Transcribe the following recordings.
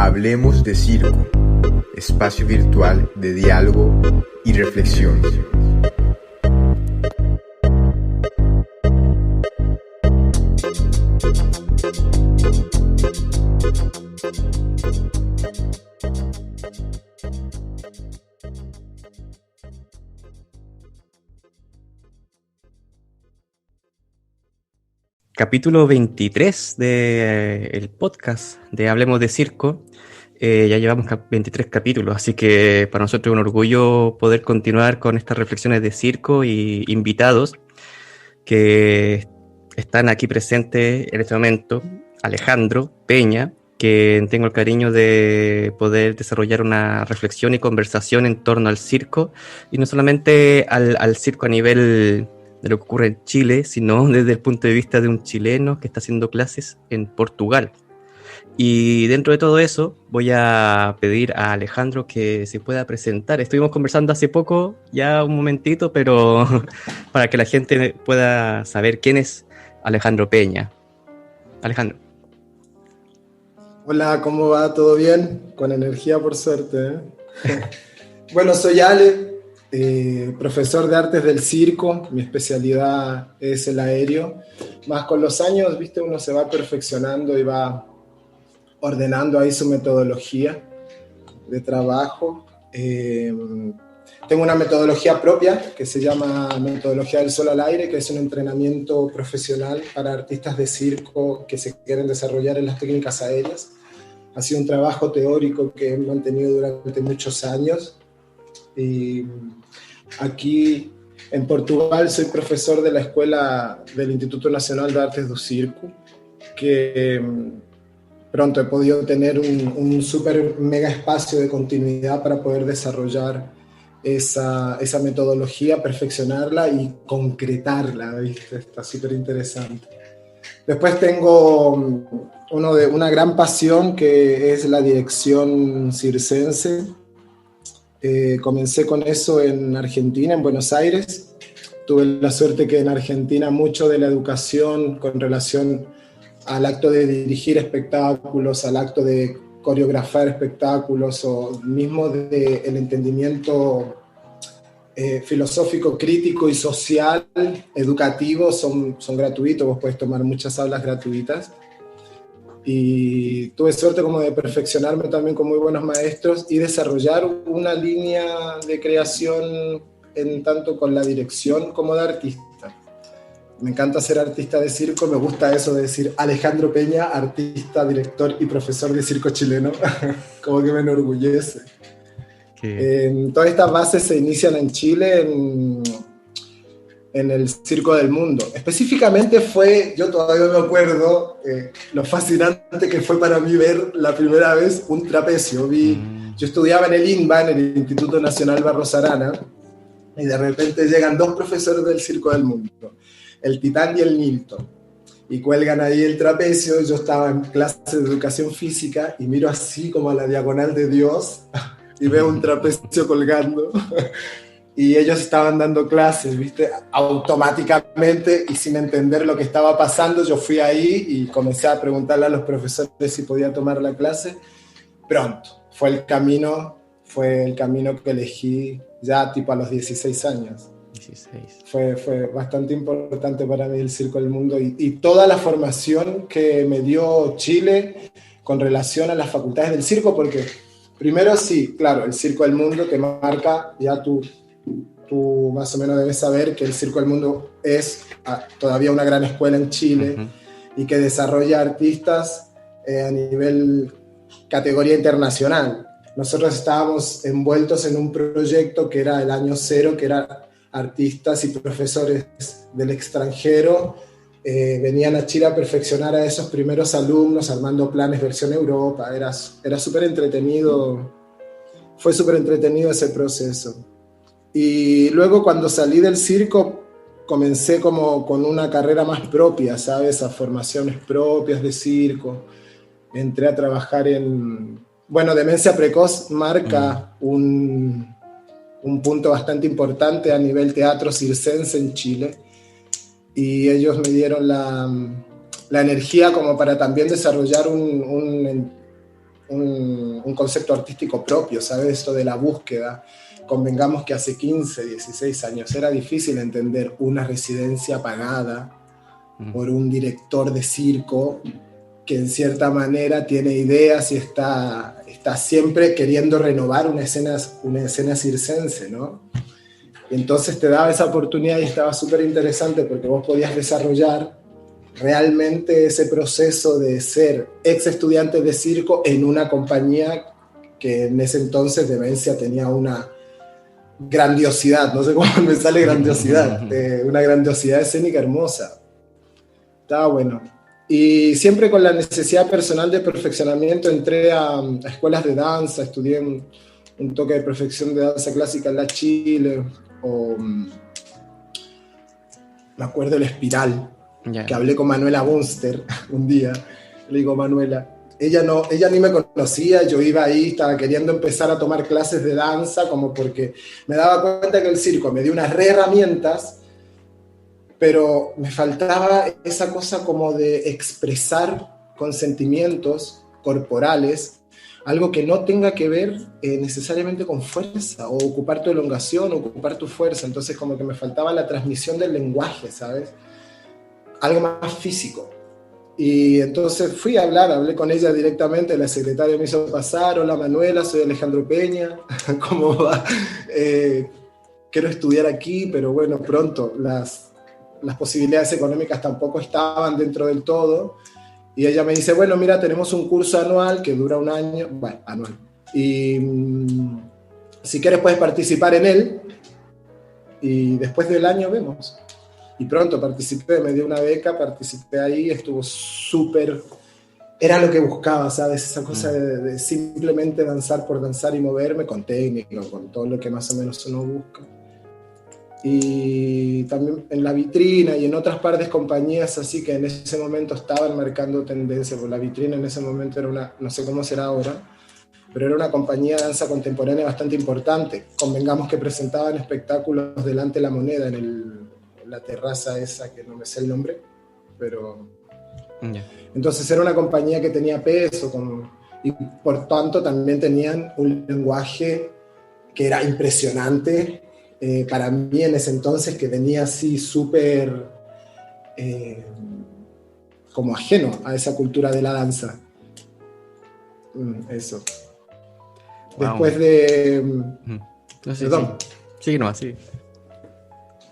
Hablemos de Circo, espacio virtual de diálogo y reflexión. Capítulo 23 del podcast de Hablemos de Circo. Ya llevamos 23 capítulos, así que para nosotros es un orgullo poder continuar con estas reflexiones de circo y invitados que están aquí presentes en este momento. Alejandro Peña, que tengo el cariño de poder desarrollar una reflexión y conversación en torno al circo, y no solamente al circo a nivel de lo que ocurre en Chile, sino desde el punto de vista de un chileno que está haciendo clases en Portugal. Y dentro de todo eso voy a pedir a Alejandro que se pueda presentar. Estuvimos conversando hace poco, ya un momentito, pero para que la gente pueda saber quién es Alejandro Peña. Alejandro. Hola, ¿cómo va? ¿Todo bien? Con energía, por suerte, ¿eh? Bueno, soy Ale, profesor de artes del circo. Mi especialidad es el aéreo. Más con los años, viste, uno se va perfeccionando y va ordenando ahí su metodología de trabajo. Tengo una metodología propia que se llama Metodología del Sol al Aire, que es un entrenamiento profesional para artistas de circo que se quieren desarrollar en las técnicas aéreas. Ha sido un trabajo teórico que he mantenido durante muchos años. Y aquí en Portugal soy profesor de la escuela del Instituto Nacional de Artes do Circo, que pronto he podido tener un súper mega espacio de continuidad para poder desarrollar esa metodología, perfeccionarla y concretarla, ¿viste? Está súper interesante. Después tengo una gran pasión que es la dirección circense. Comencé con eso en Argentina, en Buenos Aires. Tuve la suerte que en Argentina mucho de la educación con relación al acto de dirigir espectáculos, al acto de coreografar espectáculos o mismo del entendimiento filosófico, crítico y social, educativo, son gratuitos. Vos podés tomar muchas aulas gratuitas. Y tuve suerte como de perfeccionarme también con muy buenos maestros y desarrollar una línea de creación en tanto con la dirección como de artista. Me encanta ser artista de circo, me gusta eso de decir Alejandro Peña, artista, director y profesor de circo chileno, como que me enorgullece. Todas estas bases se inician en Chile, en el Circo del Mundo. Específicamente yo todavía me acuerdo lo fascinante que fue para mí ver la primera vez un trapecio. Yo estudiaba en el INBA, en el Instituto Nacional Barros Arana, y de repente llegan dos profesores del Circo del Mundo, el Titán y el Milton, y cuelgan ahí el trapecio. Yo estaba en clase de educación física y miro así como a la diagonal de Dios y veo un trapecio colgando. Y ellos estaban dando clases, ¿viste? Automáticamente y sin entender lo que estaba pasando, yo fui ahí y comencé a preguntarle a los profesores si podía tomar la clase. Pronto, fue el camino que elegí ya tipo a los 16 años. 16. Fue bastante importante para mí el Circo del Mundo y toda la formación que me dio Chile con relación a las facultades del circo, porque primero sí, claro, el Circo del Mundo te marca, ya tú más o menos debes saber que el Circo del Mundo es todavía una gran escuela en Chile. Uh-huh. Y que desarrolla artistas a nivel categoría internacional. Nosotros estábamos envueltos en un proyecto que era el año cero, que era artistas y profesores del extranjero venían a Chile a perfeccionar a esos primeros alumnos armando planes versión Europa. Era súper entretenido, fue súper entretenido ese proceso. Y luego cuando salí del circo comencé como con una carrera más propia, ¿sabes? A formaciones propias de circo. Entré a trabajar Demencia Precoz marca un punto bastante importante a nivel teatro circense en Chile. Y ellos me dieron la energía como para también desarrollar un un concepto artístico propio, ¿sabes? Esto de la búsqueda. Convengamos que hace 15, 16 años era difícil entender una residencia pagada por un director de circo que en cierta manera tiene ideas y está siempre queriendo renovar una escena circense, ¿no? Y entonces te daba esa oportunidad y estaba súper interesante porque vos podías desarrollar realmente ese proceso de ser ex estudiante de circo en una compañía que en ese entonces Demencia tenía una grandiosidad, no sé cómo me sale grandiosidad, una grandiosidad escénica hermosa. Estaba bueno. Y siempre con la necesidad personal de perfeccionamiento entré a escuelas de danza, estudié un toque de perfección de danza clásica en la Chile, o me acuerdo el Espiral, que hablé con Manuela Bunster un día. Le digo, Manuela, ella ni me conocía, yo iba ahí, estaba queriendo empezar a tomar clases de danza, como porque me daba cuenta que el circo me dio unas re herramientas, pero me faltaba esa cosa como de expresar con sentimientos corporales algo que no tenga que ver necesariamente con fuerza, o ocupar tu elongación, o ocupar tu fuerza. Entonces como que me faltaba la transmisión del lenguaje, ¿sabes? Algo más físico. Y entonces fui a hablar, hablé con ella directamente, la secretaria me hizo pasar: hola Manuela, soy Alejandro Peña, ¿cómo va? Quiero estudiar aquí, pero bueno, pronto las posibilidades económicas tampoco estaban dentro del todo. Y ella me dice, bueno, mira, tenemos un curso anual que dura un año, bueno, anual, y si quieres puedes participar en él, y después del año vemos. Y pronto participé, me dio una beca, participé ahí, estuvo súper, era lo que buscaba, ¿sabes? Esa cosa de simplemente danzar por danzar y moverme con técnica, con todo lo que más o menos uno busca. Y también en La Vitrina y en otras partes compañías así que en ese momento estaban marcando tendencia, porque La Vitrina en ese momento era una, no sé cómo será ahora, pero era una compañía de danza contemporánea bastante importante. Convengamos que presentaban espectáculos delante de la Moneda en la terraza esa, que no me sé el nombre, pero... Entonces era una compañía que tenía peso, y por tanto también tenían un lenguaje que era impresionante, para mí en ese entonces, que venía así súper como ajeno a esa cultura de la danza. Eso. Wow. Después de... No sé, perdón. Sí, no, así.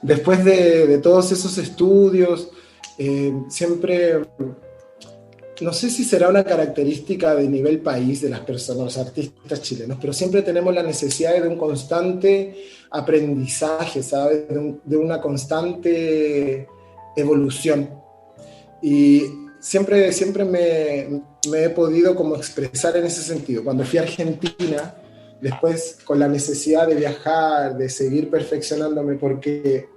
Después de todos esos estudios, siempre... No sé si será una característica de nivel país de las personas, los artistas chilenos, pero siempre tenemos la necesidad de un constante aprendizaje, ¿sabes? De una constante evolución. Y siempre me he podido como expresar en ese sentido. Cuando fui a Argentina, después con la necesidad de viajar, de seguir perfeccionándome, porque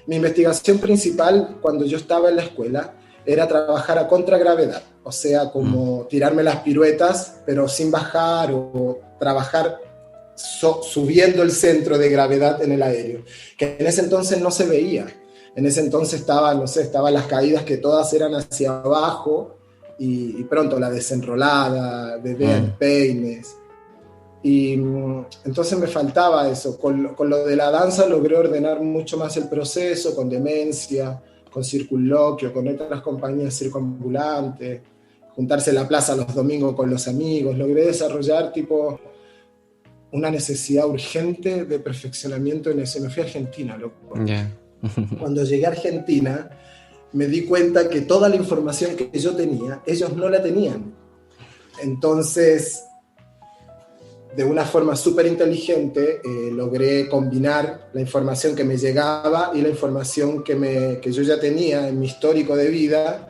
mi investigación principal cuando yo estaba en la escuela era trabajar a contragravedad, o sea, como tirarme las piruetas, pero sin bajar, o trabajar subiendo el centro de gravedad en el aéreo, que en ese entonces no se veía. En ese entonces estaban las caídas que todas eran hacia abajo, y pronto la desenrolada, bebé en peines. Y entonces me faltaba eso. Con lo de la danza logré ordenar mucho más el proceso, con Demencia, con Circunloquio, con otras compañías circunambulantes, juntarse en la plaza los domingos con los amigos. Logré desarrollar tipo una necesidad urgente de perfeccionamiento en eso. Me fui a Argentina, loco. Yeah. Cuando llegué a Argentina me di cuenta que toda la información que yo tenía, ellos no la tenían. Entonces, de una forma súper inteligente, logré combinar la información que me llegaba y la información que yo ya tenía en mi histórico de vida,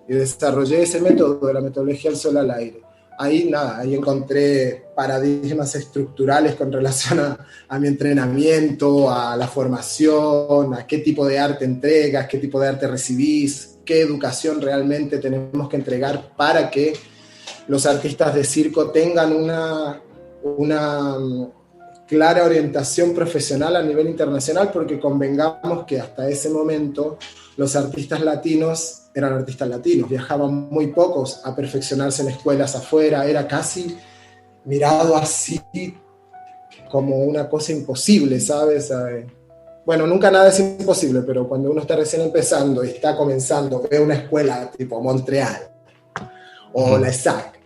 y desarrollé ese método de la metodología del sol al aire. Ahí encontré paradigmas estructurales con relación a mi entrenamiento, a la formación, a qué tipo de arte entregas, qué tipo de arte recibís, qué educación realmente tenemos que entregar para que los artistas de circo tengan una clara orientación profesional a nivel internacional, porque convengamos que hasta ese momento los artistas latinos eran artistas latinos, viajaban muy pocos a perfeccionarse en escuelas afuera, era casi mirado así como una cosa imposible, ¿sabes? Bueno, nunca nada es imposible, pero cuando uno está recién empezando y está comenzando, ve una escuela tipo Montreal o la ESAC,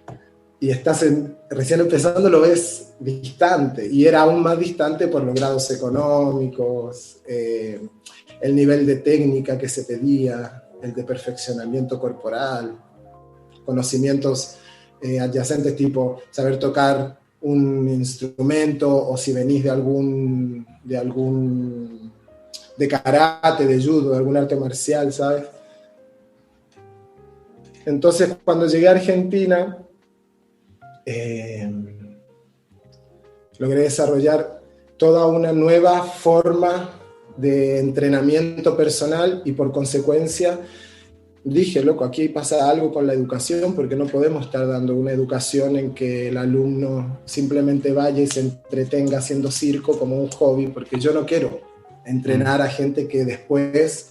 y estás recién empezando, lo ves distante, y era aún más distante por los grados económicos, el nivel de técnica que se pedía, el de perfeccionamiento corporal, conocimientos adyacentes tipo saber tocar un instrumento, o si venís de karate, de judo, de algún arte marcial, ¿sabes? Entonces, cuando llegué a Argentina, logré desarrollar toda una nueva forma de entrenamiento personal, y por consecuencia dije, loco, aquí pasa algo con la educación, porque no podemos estar dando una educación en que el alumno simplemente vaya y se entretenga haciendo circo como un hobby, porque yo no quiero entrenar a gente que después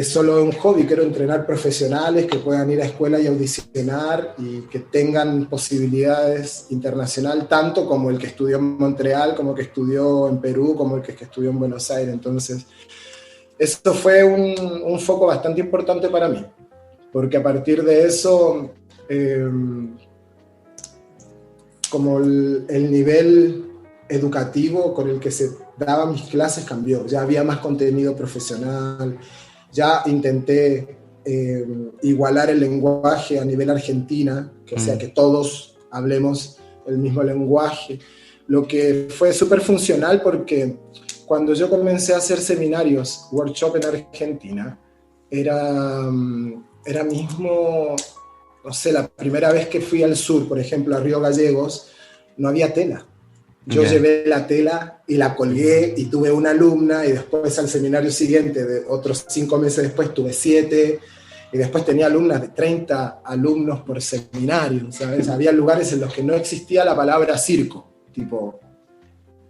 solo es un hobby. Quiero entrenar profesionales que puedan ir a escuela y audicionar y que tengan posibilidades internacional, tanto como el que estudió en Montreal, como el que estudió en Perú, como el que estudió en Buenos Aires. Entonces, esto fue un foco bastante importante para mí, porque a partir de eso, como el nivel educativo con el que se daban mis clases cambió. Ya había más contenido profesional, ya intenté igualar el lenguaje a nivel Argentina, que sea que todos hablemos el mismo lenguaje, lo que fue súper funcional, porque cuando yo comencé a hacer seminarios, workshop en Argentina, era mismo, no sé, la primera vez que fui al sur, por ejemplo, a Río Gallegos, no había tela. Yo llevé la tela y la colgué, y tuve una alumna, y después al seminario siguiente, de otros 5 meses después, tuve 7, y después tenía alumnas de 30 alumnos por seminario, ¿sabes? Había lugares en los que no existía la palabra circo, tipo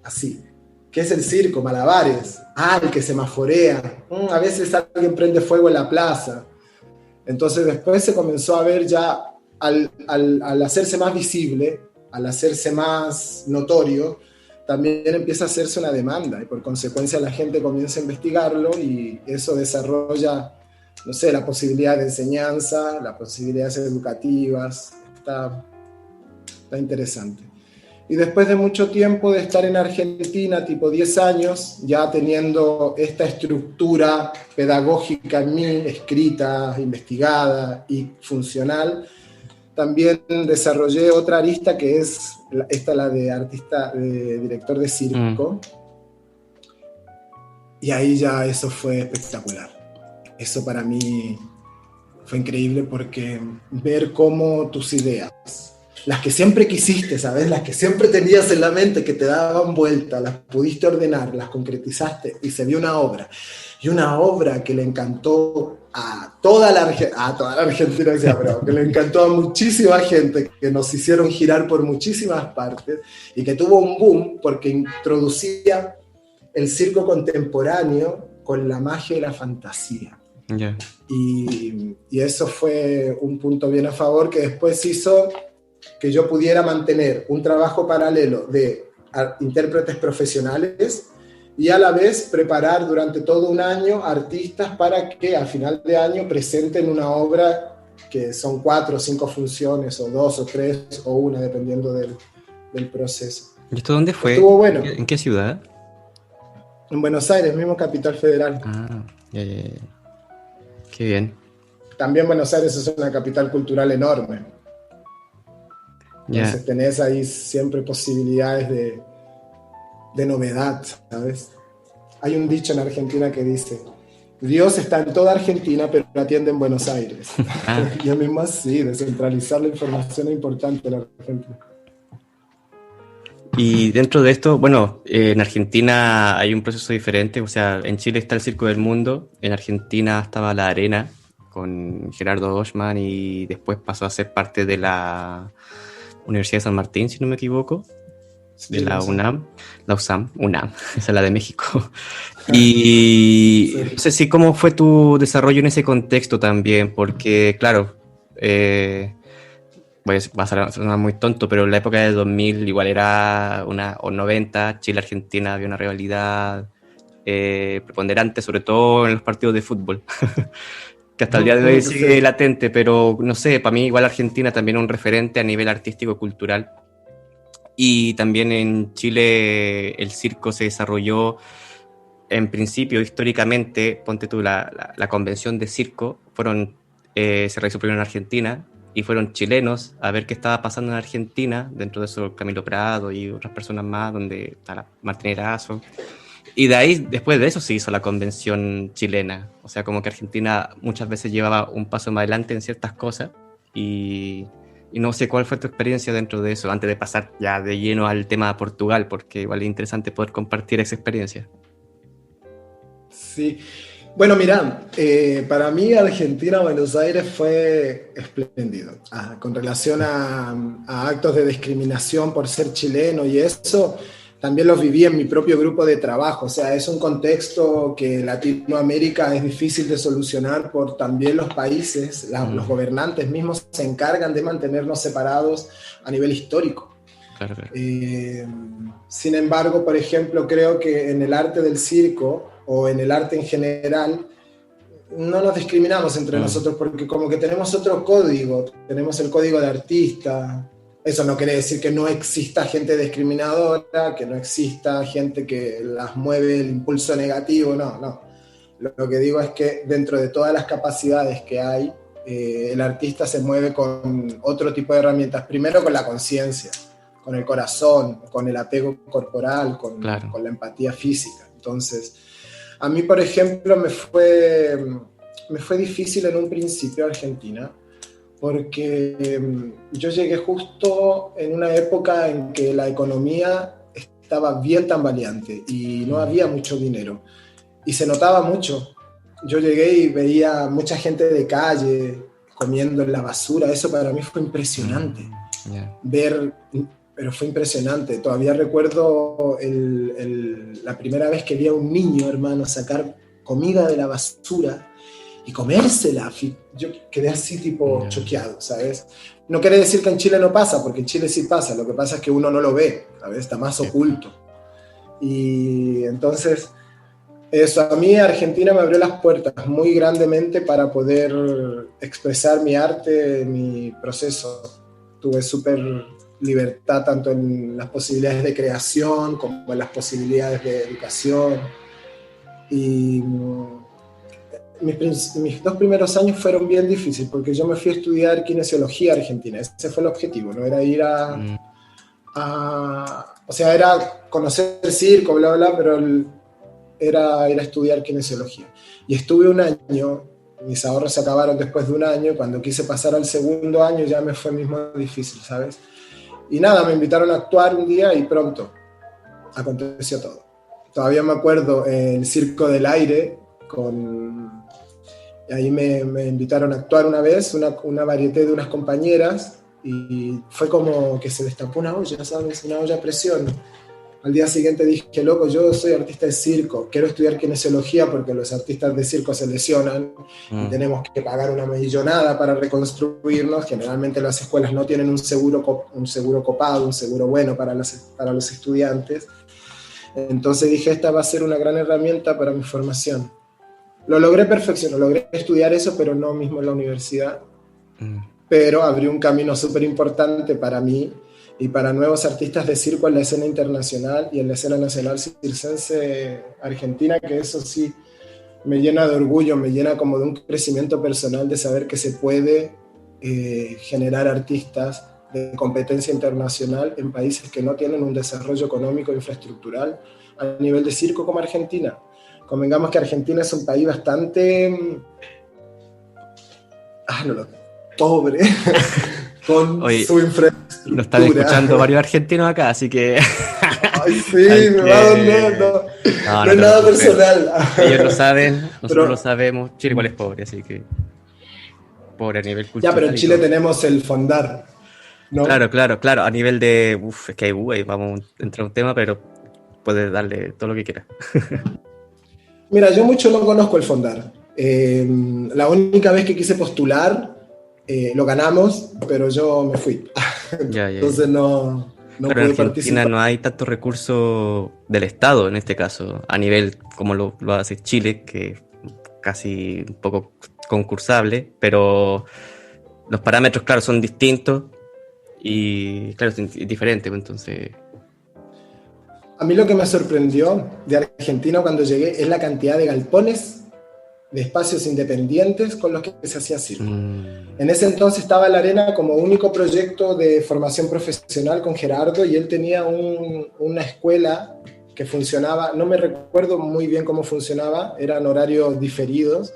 así. ¿Qué es el circo? Malabares. El que semaforea. A veces alguien prende fuego en la plaza. Entonces después se comenzó a ver ya, al hacerse más visible, al hacerse más notorio, también empieza a hacerse una demanda, y por consecuencia la gente comienza a investigarlo, y eso desarrolla, no sé, la posibilidad de enseñanza, las posibilidades educativas. Está interesante. Y después de mucho tiempo de estar en Argentina, tipo 10 años, ya teniendo esta estructura pedagógica en mí, escrita, investigada y funcional, también desarrollé otra arista, que es la de artista, de director de circo. Y ahí ya eso fue espectacular. Eso para mí fue increíble, porque ver cómo tus ideas, las que siempre quisiste, ¿sabes? Las que siempre tenías en la mente, que te daban vuelta, las pudiste ordenar, las concretizaste, y se vio una obra. Y una obra que le encantó a toda la Argentina, pero que le encantó a muchísima gente, que nos hicieron girar por muchísimas partes, y que tuvo un boom porque introducía el circo contemporáneo con la magia y la fantasía. Yeah. Y eso fue un punto bien a favor, que después hizo que yo pudiera mantener un trabajo paralelo de intérpretes profesionales, y a la vez preparar durante todo un año artistas para que al final de año presenten una obra, que son 4 o 5 funciones, o 2 o 3 o 1, dependiendo del proceso. ¿Y esto dónde fue? Estuvo bueno. ¿En qué ciudad? En Buenos Aires, mismo Capital Federal. Ya. Qué bien. También Buenos Aires es una capital cultural enorme. Entonces tenés ahí siempre posibilidades de novedad, ¿sabes? Hay un dicho en Argentina que dice: Dios está en toda Argentina, pero atiende en Buenos Aires. Y es mismo así, descentralizar la información es importante en Argentina. Y dentro de esto, bueno, en Argentina hay un proceso diferente. O sea, en Chile está el Circo del Mundo, en Argentina estaba La Arena con Gerardo Oshman, y después pasó a ser parte de la Universidad de San Martín, si no me equivoco. de la UNAM, la UNAM, esa es la de México. Y Sí. no sé si cómo fue tu desarrollo en ese contexto también, porque claro, pues va a sonar muy tonto, pero en la época del 2000 igual era o 90, Chile-Argentina había una rivalidad preponderante, sobre todo en los partidos de fútbol, que hasta el día de hoy sigue Sí. latente, pero no sé, para mí igual Argentina también es un referente a nivel artístico-cultural. Y también en Chile el circo se desarrolló en principio, históricamente, ponte tú, la convención de circo, se realizó primero en Argentina y fueron chilenos a ver qué estaba pasando en Argentina, dentro de eso Camilo Prado y otras personas más, donde está Martín Erazo. Y de ahí, después de eso, se hizo la convención chilena. O sea, como que Argentina muchas veces llevaba un paso más adelante en ciertas cosas y no sé cuál fue tu experiencia dentro de eso, antes de pasar ya de lleno al tema de Portugal, porque igual es interesante poder compartir esa experiencia. Sí. Bueno, mira, para mí Argentina, Buenos Aires fue espléndido. Con relación a actos de discriminación por ser chileno y eso, también los viví en mi propio grupo de trabajo. O sea, es un contexto que Latinoamérica es difícil de solucionar por también los países, los gobernantes mismos se encargan de mantenernos separados a nivel histórico. Claro, claro. Sin embargo, por ejemplo, creo que en el arte del circo o en el arte en general no nos discriminamos entre nosotros porque como que tenemos otro código, tenemos el código de artista. Eso no quiere decir que no exista gente discriminadora, que no exista gente que las mueve el impulso negativo, no. Lo que digo es que dentro de todas las capacidades que hay, el artista se mueve con otro tipo de herramientas. Primero con la conciencia, con el corazón, con el apego corporal, con la empatía física. Entonces, a mí, por ejemplo, me fue difícil en un principio Argentina, porque yo llegué justo en una época en que la economía estaba bien tambaleante y no había mucho dinero. Y se notaba mucho. Yo llegué y veía mucha gente de calle comiendo en la basura. Eso para mí fue impresionante. Pero fue impresionante. Todavía recuerdo la primera vez que vi a un niño, hermano, sacar comida de la basura y comérsela. Yo quedé así tipo choqueado, ¿sabes? No quiere decir que en Chile no pasa, porque en Chile sí pasa. Lo que pasa es que uno no lo ve, ¿sabes? Está más oculto. Y entonces, eso a mí Argentina me abrió las puertas muy grandemente para poder expresar mi arte, mi proceso. Tuve súper libertad tanto en las posibilidades de creación como en las posibilidades de educación. Y mis 2 primeros años fueron bien difíciles porque yo me fui a estudiar kinesiología a Argentina. Ese fue el objetivo, no era ir o sea, era conocer el circo, bla, bla, pero era ir a estudiar kinesiología. Y estuve un año, mis ahorros se acabaron después de un año, cuando quise pasar al segundo año ya me fue mismo difícil, ¿sabes? Y nada, me invitaron a actuar un día y pronto aconteció todo. Todavía me acuerdo el Circo del Aire, ahí me invitaron a actuar una vez, una varieté de unas compañeras, y fue como que se destapó una olla, ¿sabes? Una olla a presión. Al día siguiente dije, loco, yo soy artista de circo, quiero estudiar kinesiología porque los artistas de circo se lesionan y tenemos que pagar una millonada para reconstruirnos. Generalmente las escuelas no tienen un seguro copado, un seguro bueno para los estudiantes. Entonces dije, esta va a ser una gran herramienta para mi formación. Lo logré perfeccionar, logré estudiar eso, pero no mismo en la universidad. Pero abrió un camino súper importante para mí y para nuevos artistas de circo en la escena internacional y en la escena nacional circense argentina, que eso sí me llena de orgullo, me llena como de un crecimiento personal de saber que se puede generar artistas de competencia internacional en países que no tienen un desarrollo económico e infraestructural a nivel de circo como Argentina. Convengamos que Argentina es un país bastante pobre con su infraestructura. Nos están escuchando varios argentinos acá, así que... Ay, sí, me va a doler. No es nada personal. Ellos lo saben, nosotros lo sabemos. Chile igual es pobre, así que... Pobre a nivel cultural. Ya, pero en Chile tenemos el Fondar. ¿no? Claro, a nivel de, es que ahí vamos a entrar a un tema, pero puedes darle todo lo que quieras. Mira, yo mucho no conozco el Fondar. La única vez que quise postular, lo ganamos, pero yo me fui. Ya. Entonces no Pero en pude Argentina participar. no hay tanto recurso del Estado, en este caso, a nivel como lo hace Chile, que es casi un poco concursable, pero los parámetros, claro, son distintos y, claro, es diferente, pues, entonces... A mí lo que me sorprendió de Argentina cuando llegué es la cantidad de galpones, de espacios independientes con los que se hacía circo. En ese entonces estaba La Arena como único proyecto de formación profesional con Gerardo, y él tenía una escuela que funcionaba, no me recuerdo muy bien cómo funcionaba, eran horarios diferidos,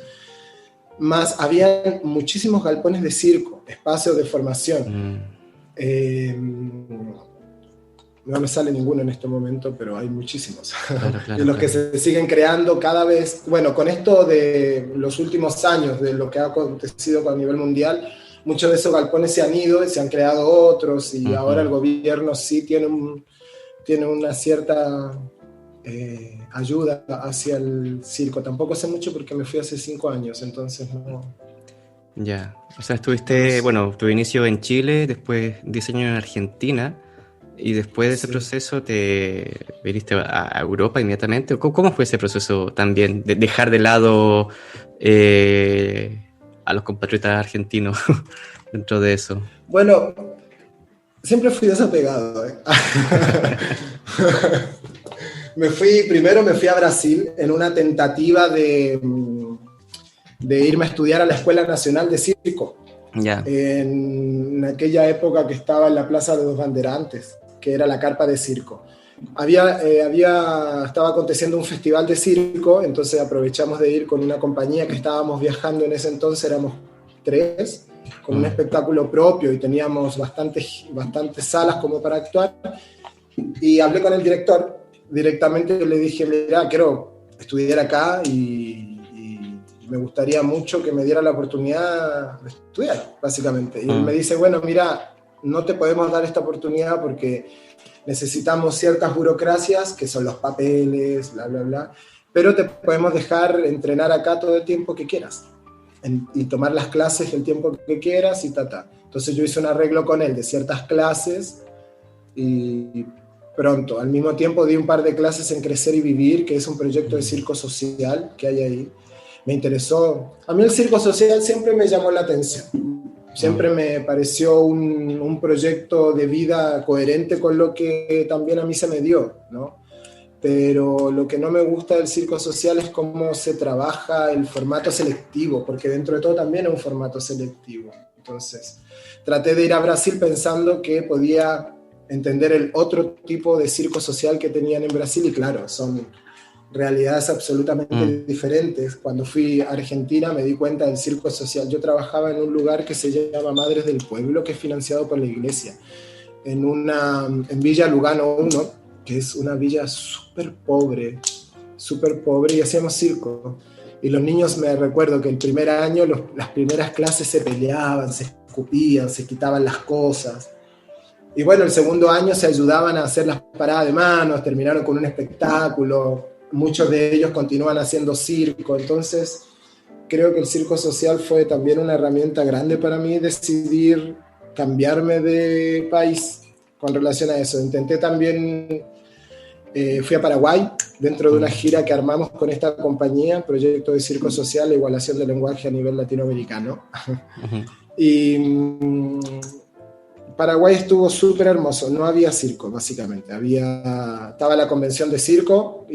más había muchísimos galpones de circo, espacios de formación. No me sale ninguno en este momento, pero hay muchísimos. Claro, Y los que se siguen creando cada vez, bueno, con esto de los últimos años, de lo que ha acontecido a nivel mundial, muchos de esos galpones se han ido y se han creado otros, y ahora el gobierno sí tiene una cierta ayuda hacia el circo. Tampoco sé mucho porque me fui hace 5 años, entonces no... Ya, o sea, estuviste, bueno, tu inicio en Chile, después 10 años en Argentina, y después de ese proceso te viniste a Europa inmediatamente. ¿Cómo fue ese proceso también, de dejar de lado a los compatriotas argentinos dentro de eso? Bueno, siempre fui desapegado. Primero me fui a Brasil en una tentativa de irme a estudiar a la Escuela Nacional de Circo. Ya. En aquella época que estaba en la Plaza de los Bandeirantes, que era la carpa de circo. Estaba aconteciendo un festival de circo, entonces aprovechamos de ir con una compañía que estábamos viajando en ese entonces, éramos 3, con un espectáculo propio, y teníamos bastantes salas como para actuar, y hablé con el director, directamente le dije, mira, quiero estudiar acá y me gustaría mucho que me diera la oportunidad de estudiar, básicamente. Y él me dice, bueno, mira, no te podemos dar esta oportunidad porque necesitamos ciertas burocracias, que son los papeles, bla, bla, bla, pero te podemos dejar entrenar acá todo el tiempo que quieras y tomar las clases el tiempo que quieras y ta. Entonces yo hice un arreglo con él de ciertas clases y pronto, al mismo tiempo di un par de clases en Crecer y Vivir, que es un proyecto de circo social que hay ahí. Me interesó. A mí el circo social siempre me llamó la atención. Siempre me pareció un proyecto de vida coherente con lo que también a mí se me dio, ¿no? Pero lo que no me gusta del circo social es cómo se trabaja el formato selectivo, porque dentro de todo también es un formato selectivo. Entonces, traté de ir a Brasil pensando que podía entender el otro tipo de circo social que tenían en Brasil, y claro, son realidades absolutamente diferentes. Cuando fui a Argentina me di cuenta del circo social. Yo trabajaba en un lugar que se llama Madres del Pueblo, que es financiado por la iglesia, en Villa Lugano 1, que es una villa súper pobre, y hacíamos circo. Y los niños, me recuerdo que el primer año, las primeras clases se peleaban, se escupían, se quitaban las cosas. Y bueno, el segundo año se ayudaban a hacer las paradas de manos, terminaron con un espectáculo. Muchos de ellos continúan haciendo circo. Entonces creo que el circo social fue también una herramienta grande para mí decidir cambiarme de país con relación a eso. Intenté también, fui a Paraguay dentro de una gira que armamos con esta compañía, proyecto de circo social e igualación del lenguaje a nivel latinoamericano. Y Paraguay estuvo súper hermoso, no había circo básicamente, estaba la convención de circo,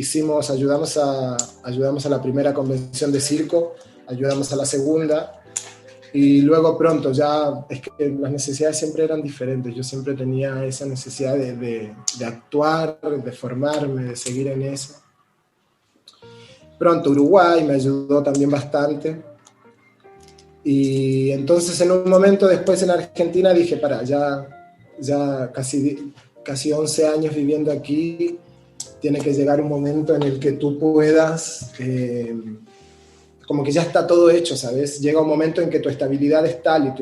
ayudamos a la primera convención de circo, ayudamos a la segunda, y luego pronto ya, es que las necesidades siempre eran diferentes, yo siempre tenía esa necesidad de actuar, de formarme, de seguir en eso. Pronto Uruguay me ayudó también bastante. Y entonces en un momento después en Argentina dije, ya casi 11 años viviendo aquí, tiene que llegar un momento en el que tú puedas, como que ya está todo hecho, ¿sabes? Llega un momento en que tu estabilidad es tal y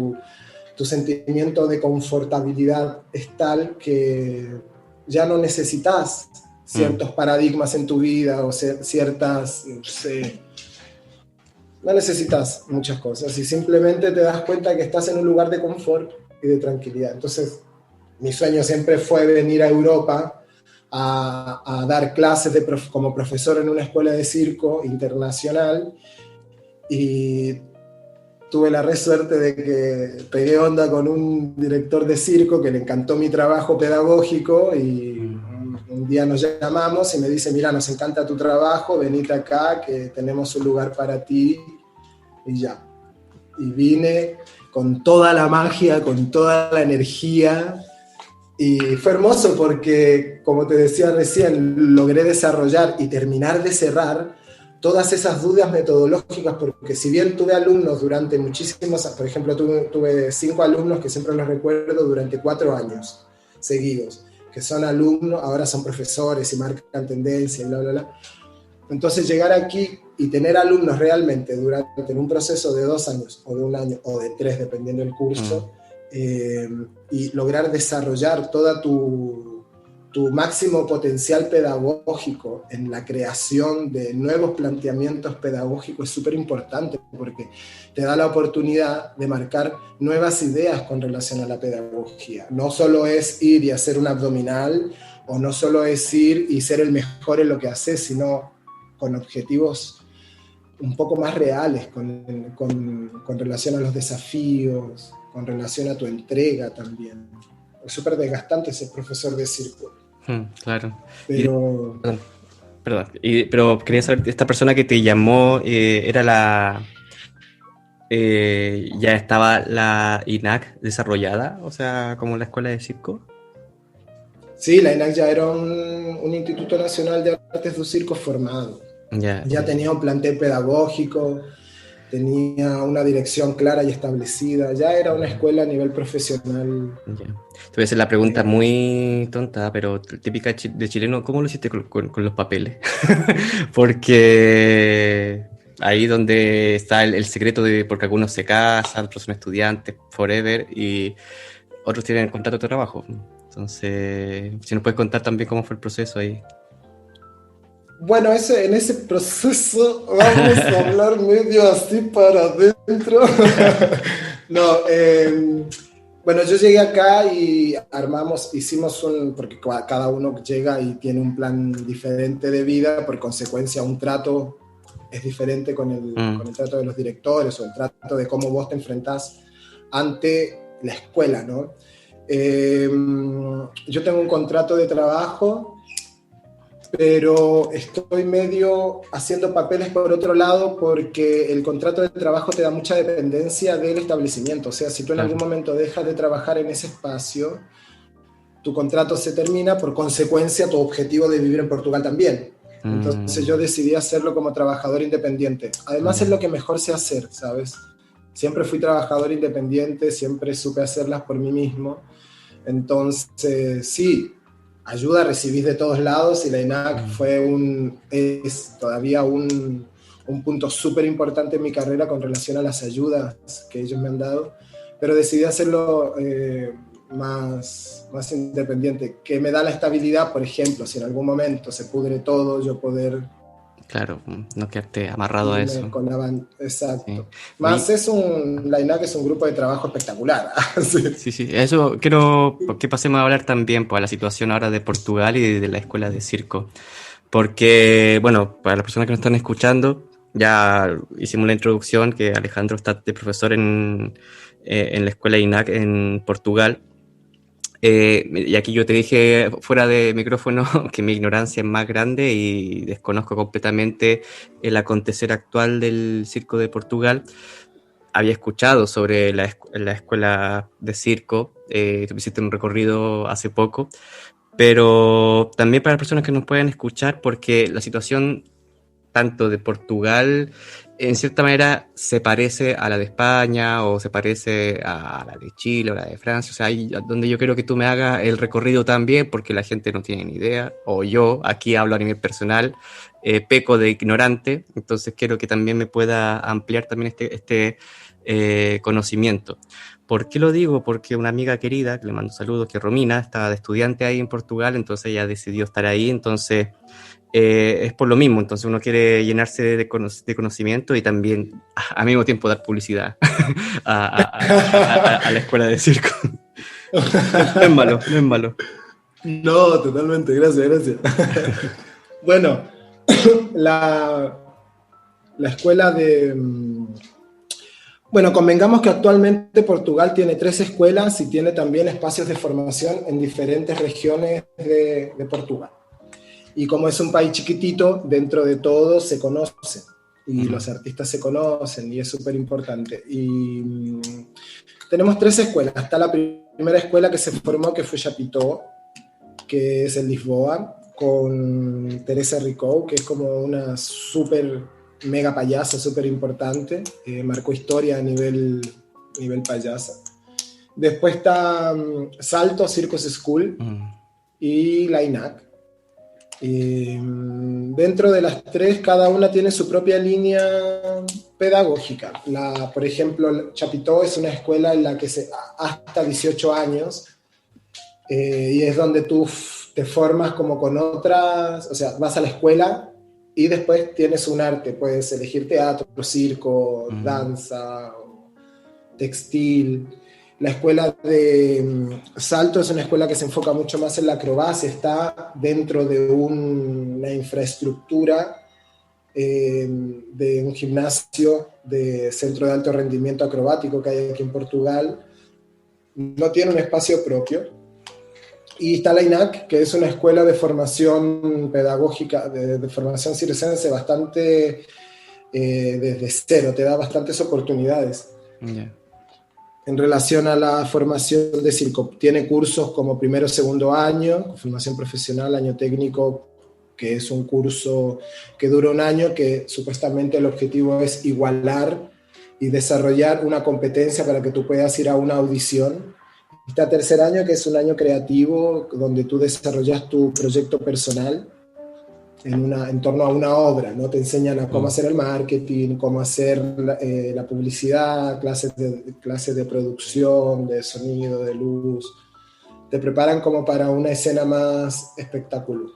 tu sentimiento de confortabilidad es tal que ya no necesitas ciertos paradigmas en tu vida o ciertas, no sé, no necesitas muchas cosas y simplemente te das cuenta que estás en un lugar de confort y de tranquilidad. Entonces, mi sueño siempre fue venir a Europa a dar clases como profesor en una escuela de circo internacional y tuve la re suerte de que pegué onda con un director de circo que le encantó mi trabajo pedagógico y un día nos llamamos y me dice, mira, nos encanta tu trabajo, venite acá que tenemos un lugar para ti y ya. Y vine con toda la magia, con toda la energía. Y fue hermoso porque, como te decía recién, logré desarrollar y terminar de cerrar todas esas dudas metodológicas, porque si bien tuve alumnos durante muchísimos, por ejemplo, tuve 5 alumnos que siempre los recuerdo durante 4 años seguidos, que son alumnos, ahora son profesores y marcan tendencia y bla, bla, bla. Entonces llegar aquí y tener alumnos realmente durante un proceso de 2 años, o de 1 año, o de 3, dependiendo del curso, y lograr desarrollar toda tu máximo potencial pedagógico en la creación de nuevos planteamientos pedagógicos es súper importante porque te da la oportunidad de marcar nuevas ideas con relación a la pedagogía. No solo es ir y hacer un abdominal, o no solo es ir y ser el mejor en lo que haces, sino con objetivos un poco más reales con relación a los desafíos, con relación a tu entrega también. Es súper desgastante ser profesor de circo. Claro. Pero... Perdón. Pero quería saber, ¿esta persona que te llamó era ya estaba la INAC desarrollada? O sea, como la escuela de circo. Sí, la INAC ya era un Instituto Nacional de Artes del Circo formado. Ya tenía un plantel pedagógico, tenía una dirección clara y establecida, ya era una escuela a nivel profesional. Te voy a hacer la pregunta muy tonta, pero típica de chileno, ¿cómo lo hiciste con los papeles? Porque ahí donde está el secreto de, porque algunos se casan, otros son estudiantes, forever, y otros tienen contrato de trabajo. Entonces, si nos puedes contar también cómo fue el proceso ahí. Bueno, en ese proceso vamos a hablar medio así para adentro. No, bueno, yo llegué acá y hicimos porque cada uno llega y tiene un plan diferente de vida, por consecuencia un trato es diferente con el trato de los directores o el trato de cómo vos te enfrentás ante la escuela, ¿no? Yo tengo un contrato de trabajo, pero estoy medio haciendo papeles por otro lado porque el contrato de trabajo te da mucha dependencia del establecimiento. O sea, si tú en algún momento dejas de trabajar en ese espacio, tu contrato se termina, por consecuencia tu objetivo de vivir en Portugal también. Entonces yo decidí hacerlo como trabajador independiente. Además es lo que mejor sé hacer, ¿sabes? Siempre fui trabajador independiente, siempre supe hacerlas por mí mismo. Entonces, sí, ayuda recibís de todos lados y la INAC es todavía un punto súper importante en mi carrera con relación a las ayudas que ellos me han dado, pero decidí hacerlo más independiente, que me da la estabilidad, por ejemplo, si en algún momento se pudre todo, yo poder... Claro, no quedarte amarrado a eso. Exacto. Sí. Más la INAC es un grupo de trabajo espectacular. Sí. Eso quiero que pasemos a hablar también, pues, a la situación ahora de Portugal y de la escuela de circo. Porque, bueno, para las personas que nos están escuchando, ya hicimos la introducción que Alejandro está de profesor en la escuela INAC en Portugal. Y aquí yo te dije fuera de micrófono que mi ignorancia es más grande y desconozco completamente el acontecer actual del circo de Portugal. Había escuchado sobre la escuela de circo, tú hiciste un recorrido hace poco, pero también para las personas que nos puedan escuchar, porque la situación tanto de Portugal en cierta manera se parece a la de España o se parece a la de Chile o la de Francia, o sea, ahí donde yo quiero que tú me hagas el recorrido también, porque la gente no tiene ni idea, o yo aquí hablo a nivel personal, peco de ignorante, entonces quiero que también me pueda ampliar también este conocimiento. ¿Por qué lo digo? Porque una amiga querida, que le mando saludos, que Romina, estaba de estudiante ahí en Portugal, entonces ella decidió estar ahí, entonces es por lo mismo, entonces uno quiere llenarse de conocimiento y también al mismo tiempo dar publicidad a la escuela de circo. No es malo, no es malo. No, totalmente, gracias. Bueno, la escuela de... Bueno, convengamos que actualmente Portugal tiene 3 escuelas y tiene también espacios de formación en diferentes regiones de Portugal. Y como es un país chiquitito, dentro de todo se conocen y los artistas se conocen y es súper importante. Y tenemos 3 escuelas. Está la primera escuela que se formó, que fue Chapitó, que es en Lisboa, con Teresa Ricou, que es como una súper mega payasa, súper importante. Marcó historia a nivel payasa. Después está Salto Circus School y la INAC. Dentro de las 3, cada una tiene su propia línea pedagógica. Por ejemplo, Chapitó es una escuela en la que hasta 18 años, y es donde tú te formas como con otras, o sea, vas a la escuela y después tienes un arte, puedes elegir teatro, circo, danza, textil. La escuela de Salto es una escuela que se enfoca mucho más en la acrobacia, está dentro de una infraestructura de un gimnasio de centro de alto rendimiento acrobático que hay aquí en Portugal. No tiene un espacio propio. Y está la INAC, que es una escuela de formación pedagógica, de formación circense bastante desde cero, te da bastantes oportunidades. Yeah. En relación a la formación de circo, tiene cursos como primero o segundo año, formación profesional, año técnico, que es un curso que dura un año, que supuestamente el objetivo es igualar y desarrollar una competencia para que tú puedas ir a una audición. Está tercer año, que es un año creativo, donde tú desarrollas tu proyecto personal en torno a una obra, ¿no? Te enseñan a cómo hacer el marketing, cómo hacer la publicidad, clases de producción, de sonido, de luz. Te preparan como para una escena más espectacular.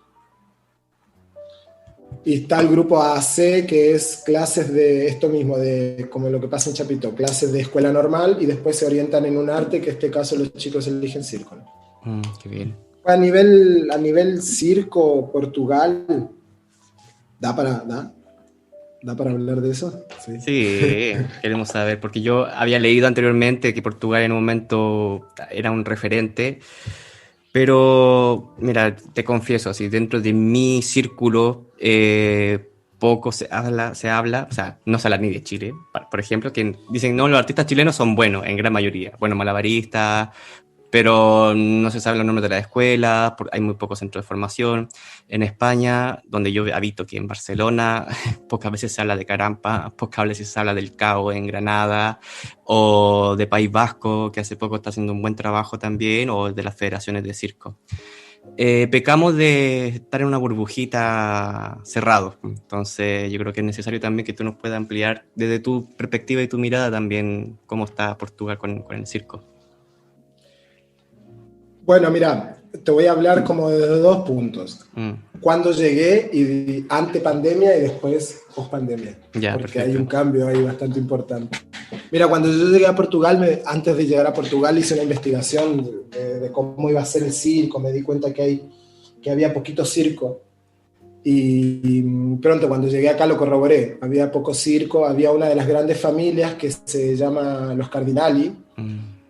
Y está el grupo AAC, que es clases de esto mismo, como lo que pasa en Chapitó, clases de escuela normal y después se orientan en un arte, que en este caso los chicos eligen circo, ¿no? Qué bien. A nivel circo, Portugal, ¿da para hablar de eso? Sí, queremos saber, porque yo había leído anteriormente que Portugal en un momento era un referente, pero mira, te confieso, así dentro de mi círculo poco se habla, o sea, no se habla ni de Chile, por ejemplo, que dicen, no, los artistas chilenos son buenos, en gran mayoría, bueno, malabaristas, pero no se saben los nombres de las escuelas, hay muy pocos centros de formación. En España, donde yo habito, aquí en Barcelona, pocas veces se habla de Carampa, pocas veces se habla del CAO en Granada, o de País Vasco, que hace poco está haciendo un buen trabajo también, o de las federaciones de circo. Pecamos de estar en una burbujita cerrado, entonces yo creo que es necesario también que tú nos puedas ampliar desde tu perspectiva y tu mirada también cómo está Portugal con el circo. Bueno, mira, te voy a hablar como de 2 puntos. Cuando llegué, y ante pandemia y después post pandemia. Ya, porque perfecto. hay un cambio ahí bastante importante. Mira, cuando yo llegué a Portugal, antes de llegar a Portugal hice una investigación de cómo iba a ser el circo, me di cuenta que había poquito circo. Y pronto cuando llegué acá lo corroboré, había poco circo, había una de las grandes familias que se llama los Cardinali,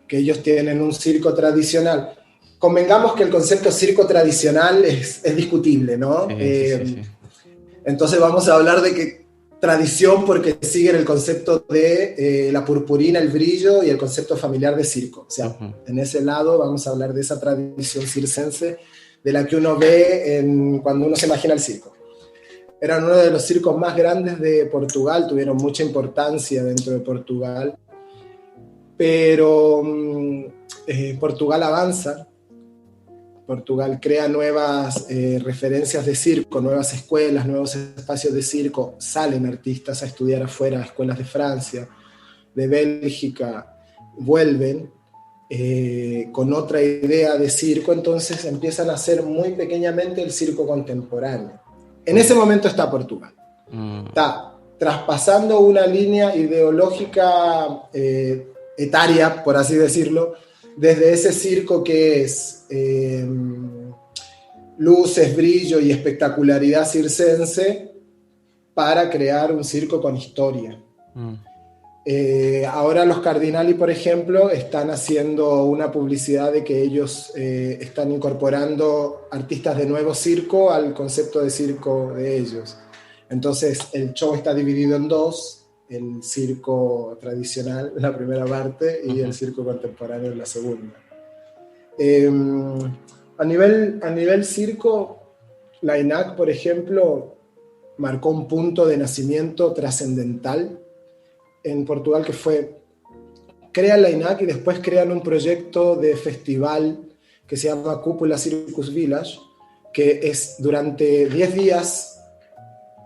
que ellos tienen un circo tradicional. Convengamos que el concepto circo tradicional es discutible, ¿no? Sí. Entonces vamos a hablar de que tradición porque siguen el concepto de la purpurina, el brillo y el concepto familiar de circo. O sea, en ese lado vamos a hablar de esa tradición circense de la que uno ve cuando uno se imagina el circo. Eran uno de los circos más grandes de Portugal, tuvieron mucha importancia dentro de Portugal, pero Portugal avanza, Portugal crea nuevas referencias de circo, nuevas escuelas, nuevos espacios de circo, salen artistas a estudiar afuera, a escuelas de Francia, de Bélgica, vuelven con otra idea de circo, entonces empiezan a hacer muy pequeñamente el circo contemporáneo. En ese momento está Portugal. Está traspasando una línea ideológica etaria, por así decirlo, desde ese circo que es luces, brillo y espectacularidad circense para crear un circo con historia. Ahora los Cardinali, por ejemplo, están haciendo una publicidad de que ellos están incorporando artistas de nuevo circo al concepto de circo de ellos. Entonces el show está dividido en dos, el circo tradicional, la primera parte, y el circo contemporáneo en la segunda. A nivel circo, la INAC, por ejemplo, marcó un punto de nacimiento trascendental en Portugal, que fue, crean la INAC y después crean un proyecto de festival que se llama Cúpula Circus Village, que es durante 10 días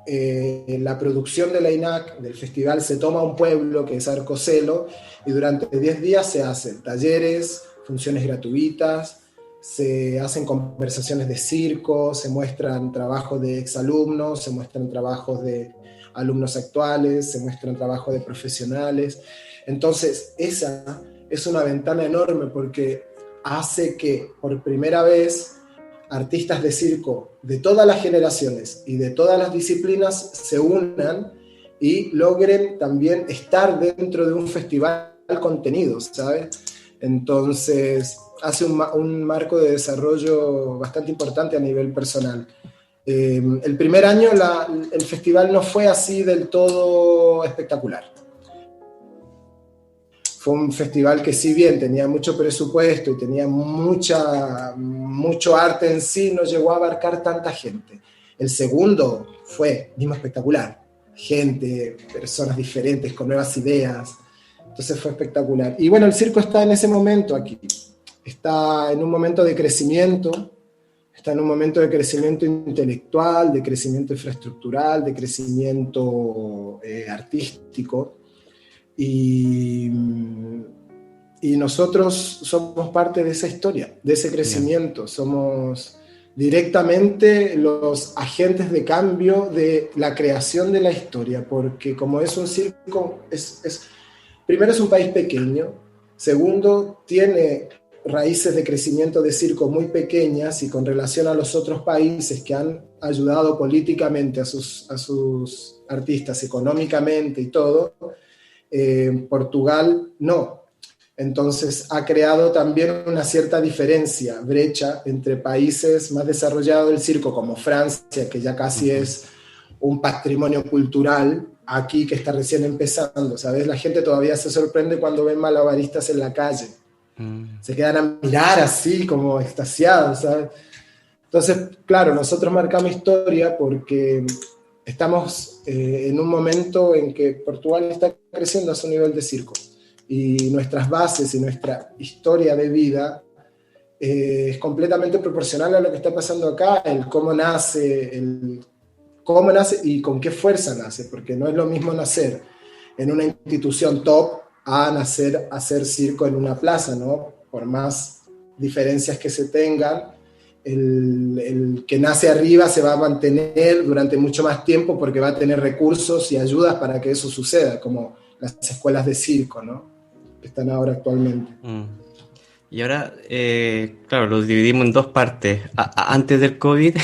la producción de la INAC, del festival, se toma un pueblo que es Arcoselo, y durante 10 días se hacen talleres, funciones gratuitas, se hacen conversaciones de circo, se muestran trabajos de exalumnos, se muestran trabajos de alumnos actuales, se muestran trabajos de profesionales. Entonces esa es una ventana enorme porque hace que por primera vez artistas de circo de todas las generaciones y de todas las disciplinas se unan y logren también estar dentro de un festival contenido, ¿sabes? Entonces hace un marco de desarrollo bastante importante a nivel personal. El primer año el festival no fue así del todo espectacular. Fue un festival que, si bien tenía mucho presupuesto y tenía mucho arte en sí, no llegó a abarcar tanta gente. El segundo fue mismo espectacular. Gente, personas diferentes, con nuevas ideas. Entonces fue espectacular. Y bueno, el circo está en ese momento aquí. Está en un momento de crecimiento. Está en un momento de crecimiento intelectual, de crecimiento infraestructural, de crecimiento artístico. Y nosotros somos parte de esa historia, de ese crecimiento. Somos directamente los agentes de cambio de la creación de la historia, porque como es un circo, primero es un país pequeño, segundo tiene raíces de crecimiento de circo muy pequeñas y con relación a los otros países que han ayudado políticamente a sus artistas, económicamente y todo, Portugal no. Entonces ha creado también una cierta diferencia, brecha entre países más desarrollados del circo como Francia, que ya casi es un patrimonio cultural, aquí que está recién empezando, ¿sabes? La gente todavía se sorprende cuando ven malabaristas en la calle. Se quedan a mirar así, como extasiados, ¿sabes? Entonces, claro, nosotros marcamos historia porque estamos en un momento en que Portugal está creciendo a su nivel de circo. Y nuestras bases y nuestra historia de vida es completamente proporcional a lo que está pasando acá, el cómo nace y con qué fuerza nace, porque no es lo mismo nacer en una institución top a hacer circo en una plaza, ¿no? Por más diferencias que se tengan, el que nace arriba se va a mantener durante mucho más tiempo porque va a tener recursos y ayudas para que eso suceda, como las escuelas de circo, ¿no? Que están ahora actualmente. Y ahora, claro, lo dividimos en dos partes, antes del COVID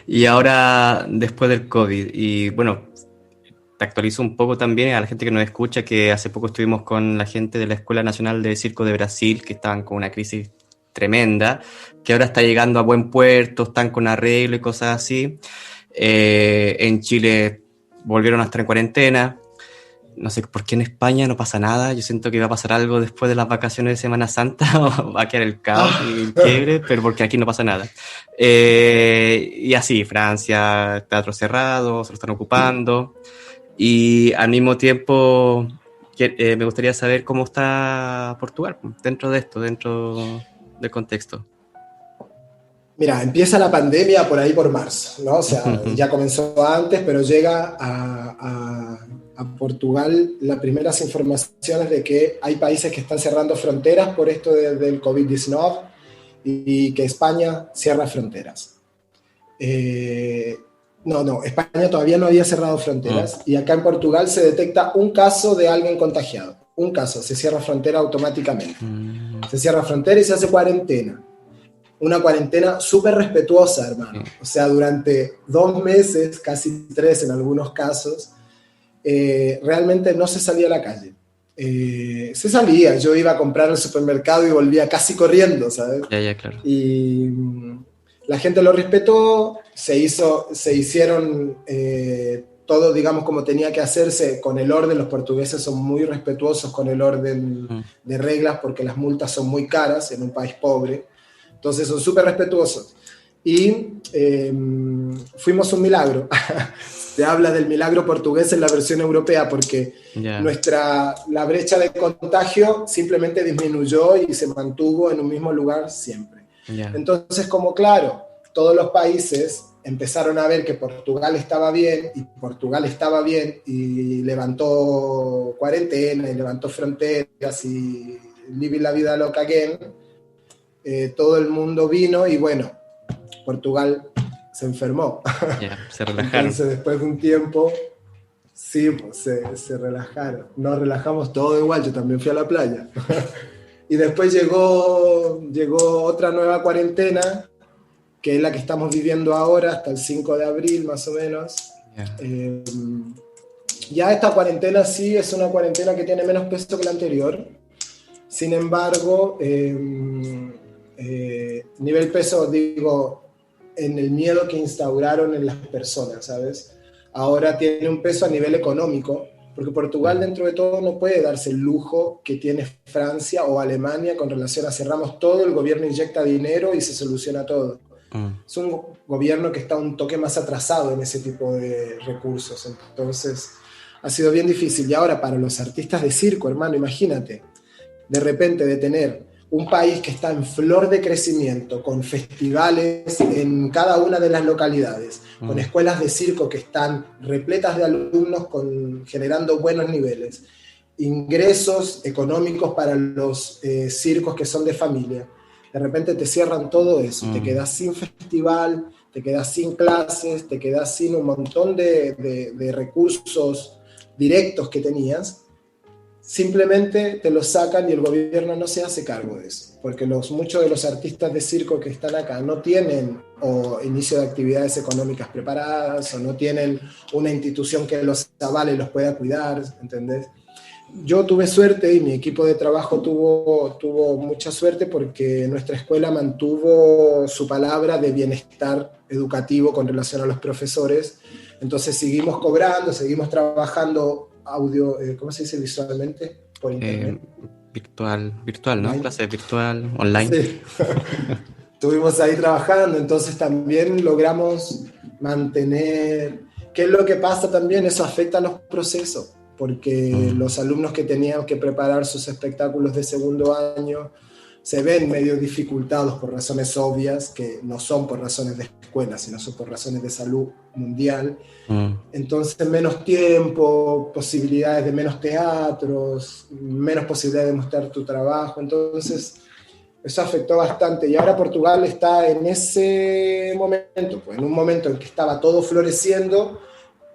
y ahora después del COVID. Y bueno, te actualizo un poco también a la gente que nos escucha, que hace poco estuvimos con la gente de la Escuela Nacional de Circo de Brasil, que estaban con una crisis tremenda, que ahora está llegando a buen puerto, están con arreglo y cosas así. En Chile volvieron a estar en cuarentena. no sé por qué en España no pasa nada. Yo siento que va a pasar algo después de las vacaciones de Semana Santa, o va a quedar el caos y el quiebre, pero porque aquí no pasa nada. Y así, Francia, teatro cerrado, se lo están ocupando. Y al mismo tiempo, me gustaría saber cómo está Portugal dentro de esto, dentro del contexto. Mira, empieza la pandemia por ahí por marzo, ¿no? O sea, ya comenzó antes, pero llega a Portugal las primeras informaciones de que hay países que están cerrando fronteras por esto del COVID-19 y que España cierra fronteras. No, España todavía no había cerrado fronteras y acá en Portugal se detecta un caso de alguien contagiado. Un caso, se cierra frontera automáticamente. Se cierra frontera y se hace cuarentena. Una cuarentena súper respetuosa, hermano. O sea, durante 2 meses, casi 3 en algunos casos, realmente no se salía a la calle. Se salía, yo iba a comprar al supermercado y volvía casi corriendo, ¿sabes? Ya, claro. Y la gente lo respetó, se hicieron todo, digamos, como tenía que hacerse con el orden. Los portugueses son muy respetuosos con el orden de reglas porque las multas son muy caras en un país pobre. Entonces son súper respetuosos. Y fuimos un milagro. Se habla del milagro portugués en la versión europea porque la brecha de contagio simplemente disminuyó y se mantuvo en un mismo lugar siempre. Entonces, como claro, todos los países empezaron a ver que Portugal estaba bien y levantó cuarentena y levantó fronteras y living la vida loca again. Todo el mundo vino y bueno, Portugal se enfermó. Se relajaron. Entonces después de un tiempo, sí, pues, se relajaron. Nos relajamos todo igual, yo también fui a la playa. Y después llegó otra nueva cuarentena, que es la que estamos viviendo ahora, hasta el 5 de abril más o menos. Ya esta cuarentena sí es una cuarentena que tiene menos peso que la anterior. Sin embargo, nivel peso, digo, en el miedo que instauraron en las personas, ¿sabes? Ahora tiene un peso a nivel económico, porque Portugal dentro de todo no puede darse el lujo que tiene Francia o Alemania con relación a cerramos todo, el gobierno inyecta dinero y se soluciona todo. Es un gobierno que está un toque más atrasado en ese tipo de recursos, entonces ha sido bien difícil. Y ahora para los artistas de circo, hermano, imagínate, de repente de tener un país que está en flor de crecimiento, con festivales en cada una de las localidades, con escuelas de circo que están repletas de alumnos generando buenos niveles, ingresos económicos para los circos que son de familia. De repente te cierran todo eso, te quedas sin festival, te quedas sin clases, te quedas sin un montón de recursos directos que tenías. Simplemente te los sacan y el gobierno no se hace cargo de eso, porque muchos de los artistas de circo que están acá no tienen o inicio de actividades económicas preparadas o no tienen una institución que los avale y los pueda cuidar, ¿entendés? Yo tuve suerte y mi equipo de trabajo tuvo mucha suerte porque nuestra escuela mantuvo su palabra de bienestar educativo con relación a los profesores, entonces seguimos cobrando, seguimos trabajando audio, ¿cómo se dice visualmente? Por internet. Virtual, ¿no? Online. Clase virtual, online. Sí. Estuvimos ahí trabajando, entonces también logramos mantener... ¿Qué es lo que pasa también? Eso afecta a los procesos, porque los alumnos que tenían que preparar sus espectáculos de segundo año se ven medio dificultados por razones obvias, que no son por razones de escuela, sino son por razones de salud mundial. Entonces menos tiempo, posibilidades de menos teatros, menos posibilidades de mostrar tu trabajo. Entonces eso afectó bastante. Y ahora Portugal está en ese momento, pues, en un momento en que estaba todo floreciendo,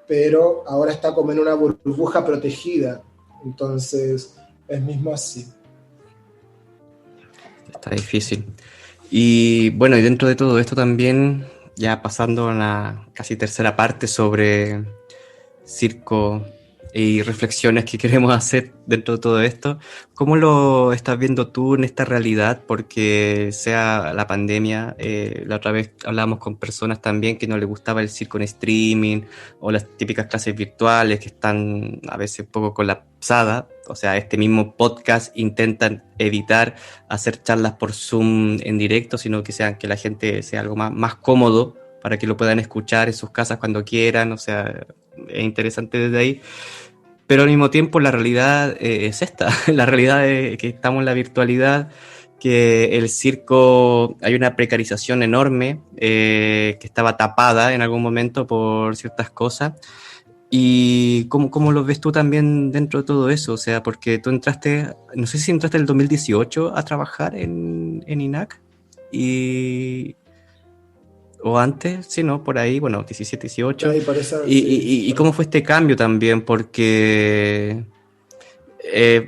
pero ahora está como en una burbuja protegida. Entonces es mismo así. Está difícil. Y bueno, y dentro de todo esto también, ya pasando a la casi tercera parte sobre circo, y reflexiones que queremos hacer dentro de todo esto. ¿Cómo lo estás viendo tú en esta realidad? Porque sea la pandemia, la otra vez hablábamos con personas también que no les gustaba el circo en streaming o las típicas clases virtuales que están a veces un poco colapsadas. O sea, este mismo podcast intentan evitar hacer charlas por Zoom en directo, sino que la gente sea algo más cómodo para que lo puedan escuchar en sus casas cuando quieran. O sea, es interesante desde ahí. Pero al mismo tiempo la realidad es esta, la realidad es que estamos en la virtualidad, que el circo, hay una precarización enorme, que estaba tapada en algún momento por ciertas cosas. ¿Y cómo lo ves tú también dentro de todo eso? O sea, porque tú entraste, no sé si entraste en el 2018 a trabajar en INAC, o antes, sí, ¿no? Por ahí, bueno, 17, 18. Ahí por eso, ¿Y cómo fue este cambio también? Porque,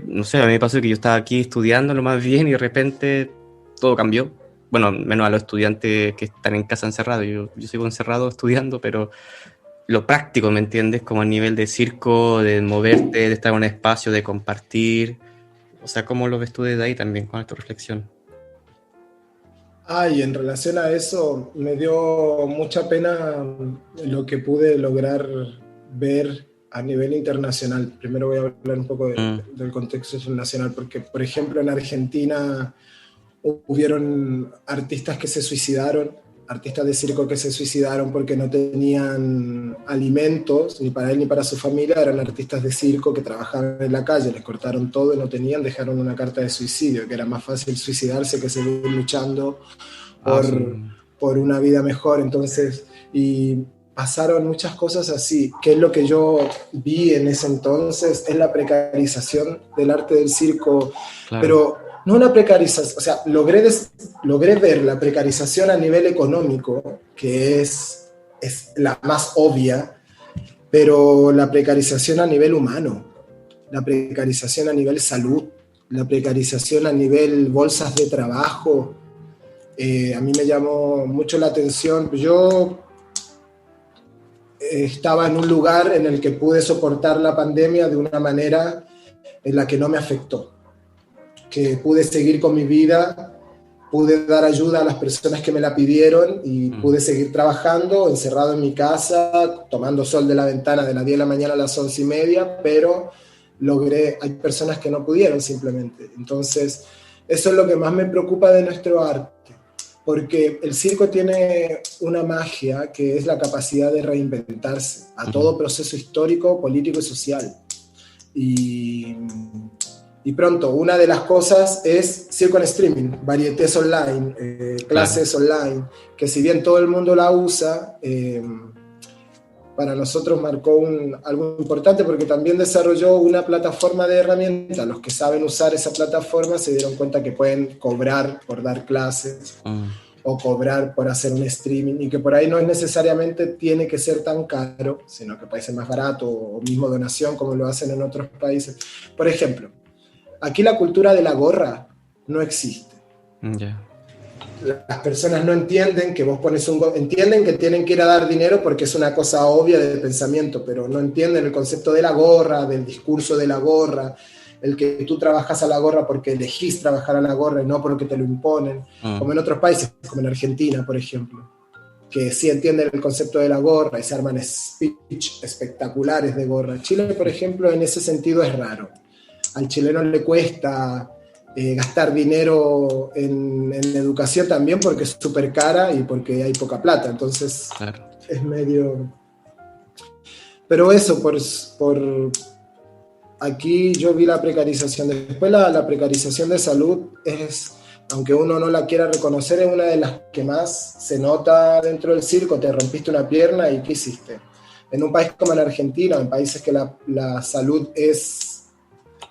no sé, a mí me pasó que yo estaba aquí estudiando lo más bien y de repente todo cambió. Bueno, menos a los estudiantes que están en casa encerrados. Yo sigo encerrado estudiando, pero lo práctico, ¿me entiendes? Como a nivel de circo, de moverte, de estar en un espacio, de compartir. O sea, ¿cómo lo ves tú desde ahí también con esta reflexión? Y en relación a eso, me dio mucha pena lo que pude lograr ver a nivel internacional. Primero voy a hablar un poco del contexto internacional, porque, por ejemplo, en Argentina hubieron artistas que se suicidaron, artistas de circo que se suicidaron porque no tenían alimentos, ni para él ni para su familia. Eran artistas de circo que trabajaban en la calle, les cortaron todo y no tenían, dejaron una carta de suicidio, que era más fácil suicidarse que seguir luchando por una vida mejor. Entonces, y pasaron muchas cosas así, que es lo que yo vi en ese entonces, es la precarización del arte del circo, claro. Pero no una precarización, o sea, logré ver la precarización a nivel económico, que es la más obvia, pero la precarización a nivel humano, la precarización a nivel salud, la precarización a nivel bolsas de trabajo, a mí me llamó mucho la atención. Yo estaba en un lugar en el que pude soportar la pandemia de una manera en la que no me afectó, que pude seguir con mi vida, pude dar ayuda a las personas que me la pidieron y pude seguir trabajando, encerrado en mi casa, tomando sol de la ventana de las 10 de la mañana a las 11:30, pero hay personas que no pudieron simplemente. Entonces, eso es lo que más me preocupa de nuestro arte, porque el circo tiene una magia que es la capacidad de reinventarse a todo proceso histórico, político y social. Y pronto, una de las cosas es circo en streaming, varietés online, clases online, que si bien todo el mundo la usa, para nosotros marcó algo importante porque también desarrolló una plataforma de herramientas. Los que saben usar esa plataforma se dieron cuenta que pueden cobrar por dar clases o cobrar por hacer un streaming, y que por ahí no es necesariamente tiene que ser tan caro, sino que puede ser más barato o mismo donación como lo hacen en otros países. Por ejemplo, aquí la cultura de la gorra no existe. Yeah. Las personas no entienden que vos pones entienden que tienen que ir a dar dinero porque es una cosa obvia de pensamiento, pero no entienden el concepto de la gorra, del discurso de la gorra, el que tú trabajas a la gorra porque elegís trabajar a la gorra y no porque te lo imponen, como en otros países, como en Argentina, por ejemplo, que sí entienden el concepto de la gorra y se arman speech espectaculares de gorra. Chile, por ejemplo, en ese sentido es raro. Al chileno le cuesta gastar dinero en educación también porque es súper cara y porque hay poca plata, entonces claro. Es medio... Pero eso, por aquí yo vi la precarización. Después la precarización de salud es, aunque uno no la quiera reconocer, es una de las que más se nota dentro del circo. Te rompiste una pierna y ¿qué hiciste? En un país como en Argentina, en países que la salud es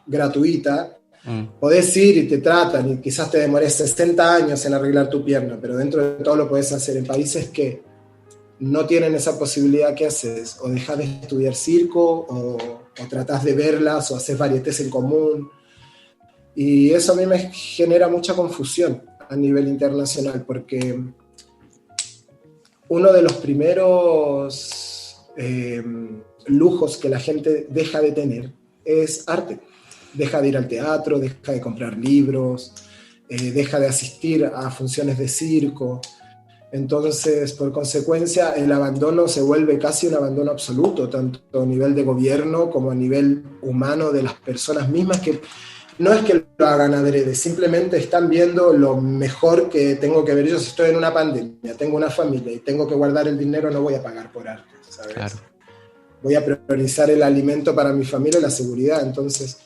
gratuita, podés ir y te tratan y quizás te demores 60 años en arreglar tu pierna, pero dentro de todo lo podés hacer. En países que no tienen esa posibilidad, ¿qué haces? O dejás de estudiar circo o tratás de verlas o haces varietés en común, y eso a mí me genera mucha confusión a nivel internacional, porque uno de los primeros lujos que la gente deja de tener es arte. Deja de ir al teatro, deja de comprar libros, deja de asistir a funciones de circo. Entonces, por consecuencia, el abandono se vuelve casi un abandono absoluto, tanto a nivel de gobierno como a nivel humano de las personas mismas, que no es que lo hagan adrede, simplemente están viendo lo mejor que tengo que ver. Yo, si estoy en una pandemia, tengo una familia y tengo que guardar el dinero, no voy a pagar por arte, ¿sabes? Claro. Voy a priorizar el alimento para mi familia y la seguridad. Entonces,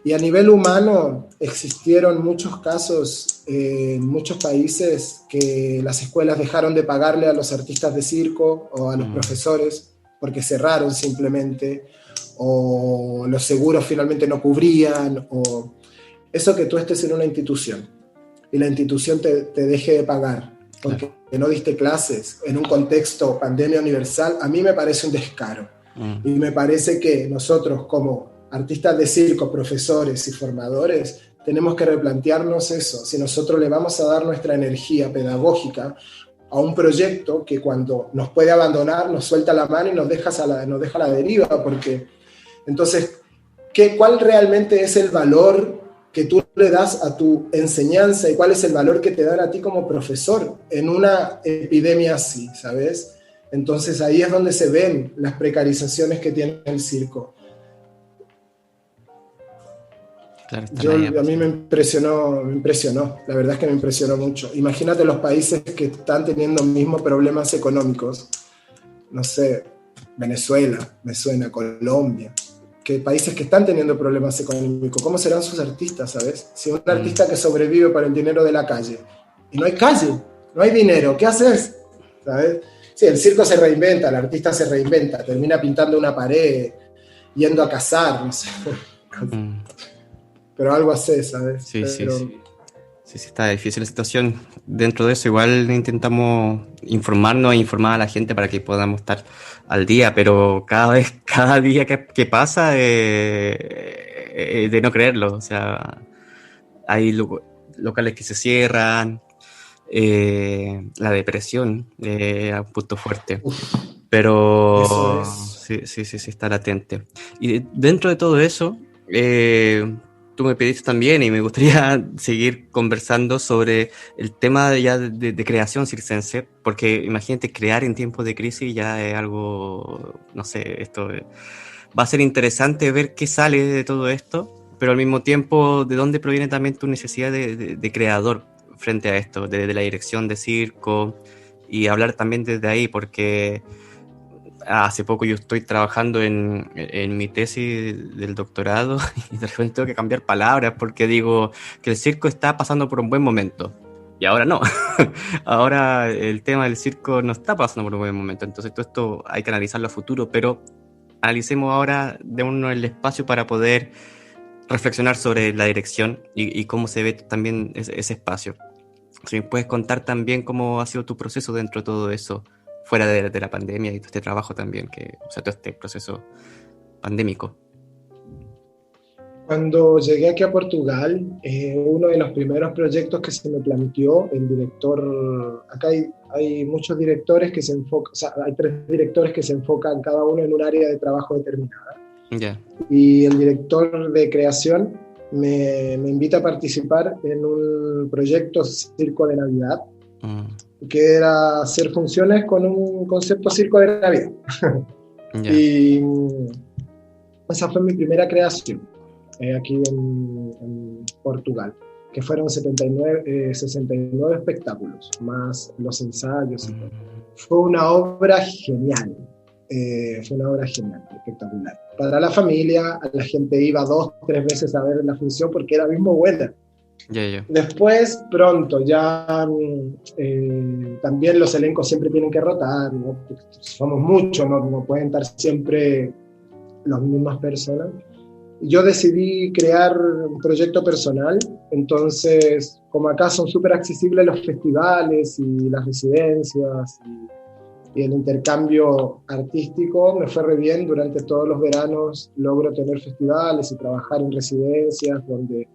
y a nivel humano, existieron muchos casos en muchos países que las escuelas dejaron de pagarle a los artistas de circo o a los profesores porque cerraron simplemente, o los seguros finalmente no cubrían, o eso, que tú estés en una institución y la institución te deje de pagar porque no diste clases en un contexto pandemia universal, a mí me parece un descaro. Y me parece que nosotros, como artistas de circo, profesores y formadores, tenemos que replantearnos eso. Si nosotros le vamos a dar nuestra energía pedagógica a un proyecto que cuando nos puede abandonar, nos suelta la mano y nos deja a la deriva, porque entonces, ¿cuál realmente es el valor que tú le das a tu enseñanza y cuál es el valor que te dan a ti como profesor en una epidemia así, ¿sabes? Entonces ahí es donde se ven las precarizaciones que tiene el circo. Claro, A mí me impresionó, la verdad es que me impresionó mucho. Imagínate los países que están teniendo mismos problemas económicos, no sé, Venezuela, me suena, Colombia, que países que están teniendo problemas económicos, ¿cómo serán sus artistas, sabes? Si un artista que sobrevive por el dinero de la calle, y no hay calle, no hay dinero, ¿qué haces? ¿Sabes? Sí, el circo se reinventa, el artista se reinventa, termina pintando una pared, yendo a cazar, no sé. Pero algo hace, ¿sabes? Sí, está difícil la situación. Dentro de eso igual intentamos informarnos e informar a la gente para que podamos estar al día, pero cada día que pasa de no creerlo. O sea, hay locales que se cierran, la depresión a un punto fuerte. Pero sí, está latente. Y dentro de todo eso, tú me pediste también y me gustaría seguir conversando sobre el tema ya de creación circense, porque imagínate, crear en tiempos de crisis ya es algo, no sé, esto va a ser interesante ver qué sale de todo esto, pero al mismo tiempo, ¿de dónde proviene también tu necesidad de creador frente a esto, de la dirección de circo? Y hablar también desde ahí, porque hace poco yo estoy trabajando en mi tesis del doctorado y de repente tengo que cambiar palabras porque digo que el circo está pasando por un buen momento. Y ahora no. Ahora el tema del circo no está pasando por un buen momento. Entonces todo esto hay que analizarlo a futuro, pero analicemos ahora, démonos el espacio para poder reflexionar sobre la dirección y cómo se ve también ese espacio. Si me puedes contar también cómo ha sido tu proceso dentro de todo eso, fuera de la pandemia y todo este trabajo también, todo este proceso pandémico. Cuando llegué aquí a Portugal, uno de los primeros proyectos que se me planteó, el director, acá hay muchos directores que se enfocan, o sea, hay 3 directores que se enfocan cada uno en un área de trabajo determinada. Yeah. Y el director de creación me invita a participar en un proyecto Circo de Navidad, que era hacer funciones con un concepto circo de Navidad. Yeah. Y esa fue mi primera creación aquí en Portugal, que fueron 69 espectáculos, más los ensayos. Fue una obra genial, espectacular. Para la familia, la gente iba 2, 3 veces a ver la función porque era mismo buena. Yeah. Después, pronto, ya también los elencos siempre tienen que rotar, ¿no? Somos muchos, no pueden estar siempre las mismas personas. Yo decidí crear un proyecto personal, entonces, como acá son súper accesibles los festivales y las residencias y el intercambio artístico, me fue re bien. Durante todos los veranos logro tener festivales y trabajar en residencias donde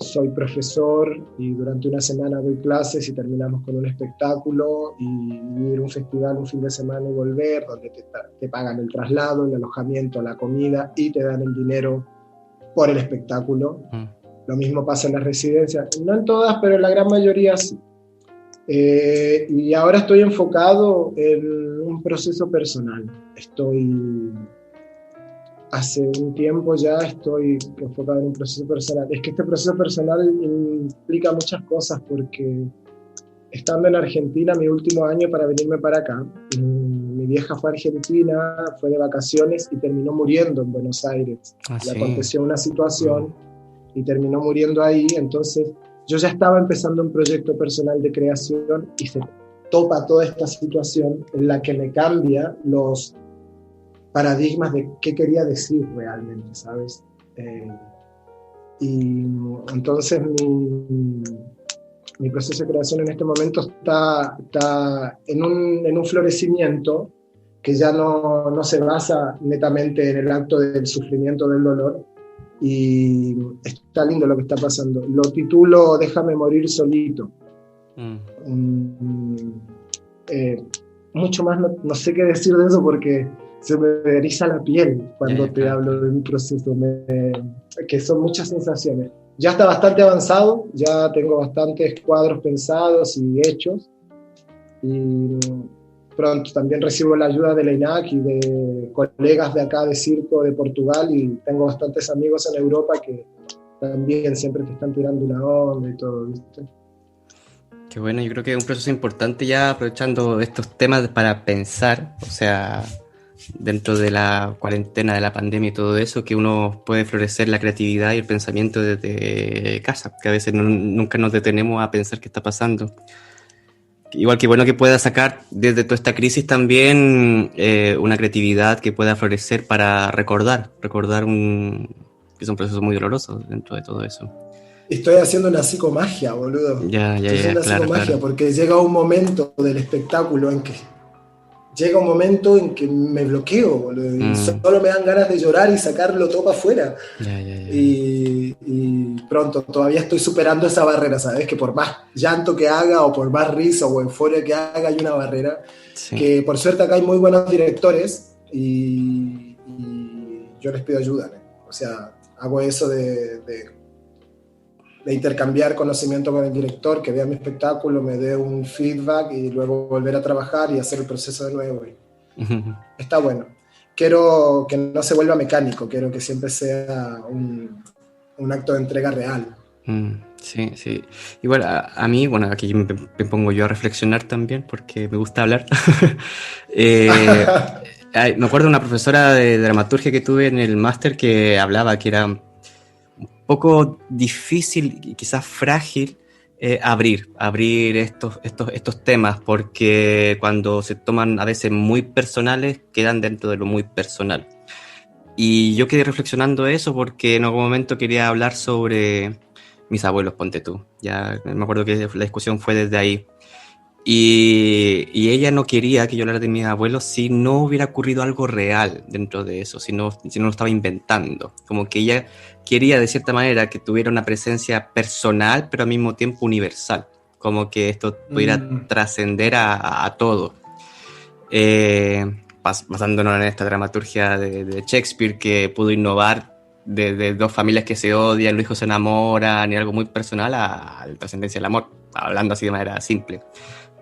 soy profesor y durante una semana doy clases y terminamos con un espectáculo y ir a un festival un fin de semana y volver, donde te pagan el traslado, el alojamiento, la comida y te dan el dinero por el espectáculo. Lo mismo pasa en las residencias, no en todas, pero en la gran mayoría sí. Y ahora estoy enfocado en un proceso personal. Hace un tiempo ya estoy enfocado en un proceso personal. Es que este proceso personal implica muchas cosas, porque estando en Argentina, mi último año para venirme para acá, mi vieja fue a Argentina, fue de vacaciones y terminó muriendo en Buenos Aires. Le aconteció una situación y terminó muriendo ahí. Entonces yo ya estaba empezando un proyecto personal de creación y se topa toda esta situación en la que me cambia los paradigmas de qué quería decir realmente, ¿sabes? Y entonces mi proceso de creación en este momento está en un florecimiento que ya no se basa netamente en el acto del sufrimiento, del dolor, y está lindo lo que está pasando. Lo titulo Déjame morir solito. Mucho más no sé qué decir de eso, porque se me eriza la piel cuando te hablo de un proceso, que son muchas sensaciones. Ya está bastante avanzado, ya tengo bastantes cuadros pensados y hechos, y pronto también recibo la ayuda de la INAC y de colegas de acá de circo de Portugal, y tengo bastantes amigos en Europa que también siempre te están tirando una onda y todo, ¿viste? Qué bueno, yo creo que es un proceso importante, ya aprovechando estos temas para pensar, o sea, dentro de la cuarentena, de la pandemia y todo eso, que uno puede florecer la creatividad y el pensamiento desde casa, que a veces nunca nos detenemos a pensar qué está pasando. Igual que bueno que pueda sacar desde toda esta crisis también una creatividad que pueda florecer para recordar que es un proceso muy doloroso dentro de todo eso. Estoy haciendo una psicomagia, boludo. Estoy haciendo una psicomagia, porque llega un momento del espectáculo en que me bloqueo, boludo, y solo me dan ganas de llorar y sacarlo todo para afuera. Y pronto, todavía estoy superando esa barrera, ¿sabes? Que por más llanto que haga o por más risa o euforia que haga, hay una barrera. Sí. Que por suerte acá hay muy buenos directores y yo les pido ayuda, ¿no? O sea, hago eso de intercambiar conocimiento con el director, que vea mi espectáculo, me dé un feedback y luego volver a trabajar y hacer el proceso de nuevo. Está bueno. Quiero que no se vuelva mecánico, quiero que siempre sea un acto de entrega real. Sí, sí. Igual a mí, bueno, aquí me pongo yo a reflexionar también porque me gusta hablar. Me acuerdo de una profesora de dramaturgia que tuve en el máster que hablaba que era un poco difícil y quizás frágil abrir estos temas, porque cuando se toman a veces muy personales quedan dentro de lo muy personal. Y yo quedé reflexionando eso porque en algún momento quería hablar sobre mis abuelos, ponte tú. Ya me acuerdo que la discusión fue desde ahí. Y ella no quería que yo hablara de mis abuelos si no hubiera ocurrido algo real dentro de eso, si no lo estaba inventando. Como que ella quería de cierta manera que tuviera una presencia personal, pero al mismo tiempo universal. Como que esto pudiera trascender a todo. Basándonos en esta dramaturgia de Shakespeare, que pudo innovar de dos familias que se odian, los hijos se enamoran, y algo muy personal a la trascendencia del amor, hablando así de manera simple.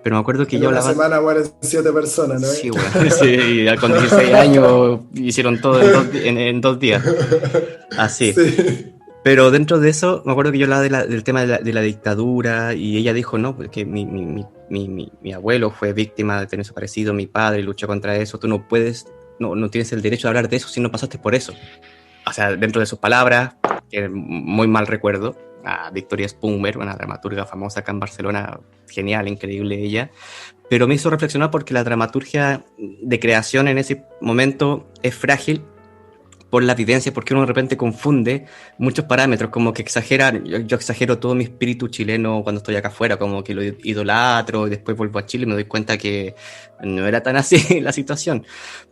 Pero me acuerdo que yo hablaba... En una semana mueren 7 personas, ¿no? Sí, bueno, sí, con 16 años hicieron todo en 2 días. Así. Sí. Pero dentro de eso, me acuerdo que yo hablaba del tema de la dictadura, y ella dijo, no, porque mi abuelo fue víctima de tener eso parecido, mi padre luchó contra eso, tú no puedes, no tienes el derecho de hablar de eso si no pasaste por eso. O sea, dentro de sus palabras, que muy mal recuerdo, a Victoria Spunber, una dramaturga famosa acá en Barcelona, genial, increíble ella, pero me hizo reflexionar porque la dramaturgia de creación en ese momento es frágil por la vivencia, porque uno de repente confunde muchos parámetros, como que exagera, yo exagero todo mi espíritu chileno cuando estoy acá afuera, como que lo idolatro y después vuelvo a Chile y me doy cuenta que no era tan así la situación,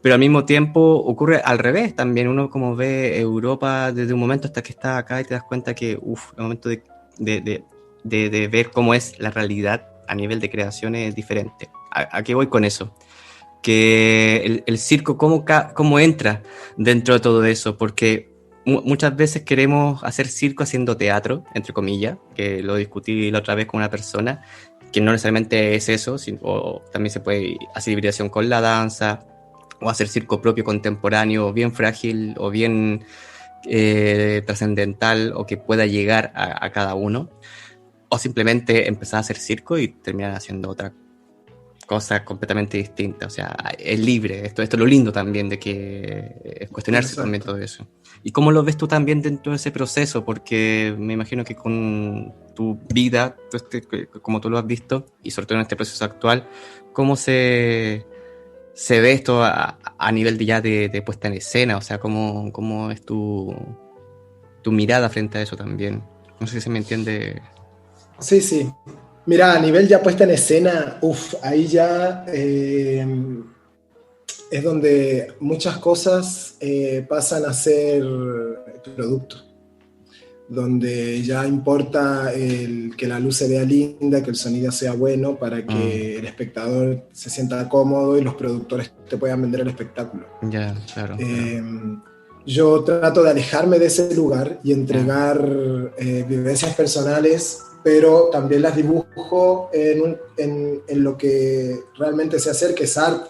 pero al mismo tiempo ocurre al revés también, uno como ve Europa desde un momento hasta que está acá y te das cuenta que el momento de de ver cómo es la realidad a nivel de creaciones diferente. ¿A qué voy con eso? Que el circo, ¿cómo entra dentro de todo eso? Porque muchas veces queremos hacer circo haciendo teatro, entre comillas, que lo discutí la otra vez con una persona, que no necesariamente es eso, o también se puede hacer hibridación con la danza, o hacer circo propio contemporáneo, bien frágil, o bien trascendental, o que pueda llegar a cada uno, o simplemente empezar a hacer circo y terminar haciendo otra cosa completamente distinta. O sea, es libre. Esto es lo lindo también de que es cuestionarse. Exacto. También todo eso. ¿Y cómo lo ves tú también dentro de ese proceso? Porque me imagino que con tu vida, como tú lo has visto, y sobre todo en este proceso actual, ¿cómo se ve esto a nivel de puesta en escena? O sea, ¿cómo es tu mirada frente a eso también? No sé si se me entiende. Sí. Mira, a nivel ya puesta en escena, ahí ya es donde muchas cosas pasan a ser producto, donde ya importa que la luz se vea linda, que el sonido sea bueno para que el espectador se sienta cómodo y los productores te puedan vender el espectáculo. Ya, claro. Yo trato de alejarme de ese lugar y entregar vivencias personales, pero también las dibujo en lo que realmente sé hacer, que es arte.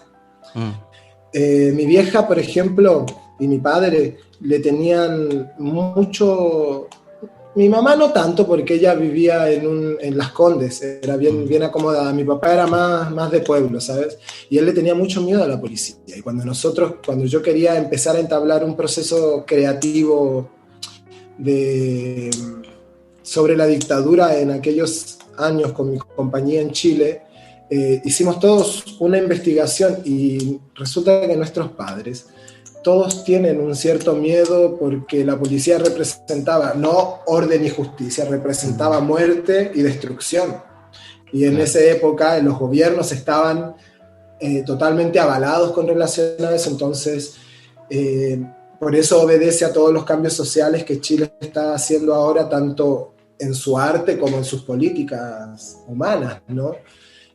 Mi vieja, por ejemplo, y mi padre le tenían mucho... Mi mamá no tanto, porque ella vivía en Las Condes, era bien acomodada. Mi papá era más de pueblo, ¿sabes? Y él le tenía mucho miedo a la policía. Y cuando yo quería empezar a entablar un proceso creativo sobre la dictadura en aquellos años con mi compañía en Chile, hicimos todos una investigación y resulta que nuestros padres todos tienen un cierto miedo porque la policía representaba no orden y justicia, representaba muerte y destrucción. Y en esa época los gobiernos estaban totalmente avalados con relación a eso, entonces por eso obedece a todos los cambios sociales que Chile está haciendo ahora, tanto en su arte como en sus políticas humanas, ¿no?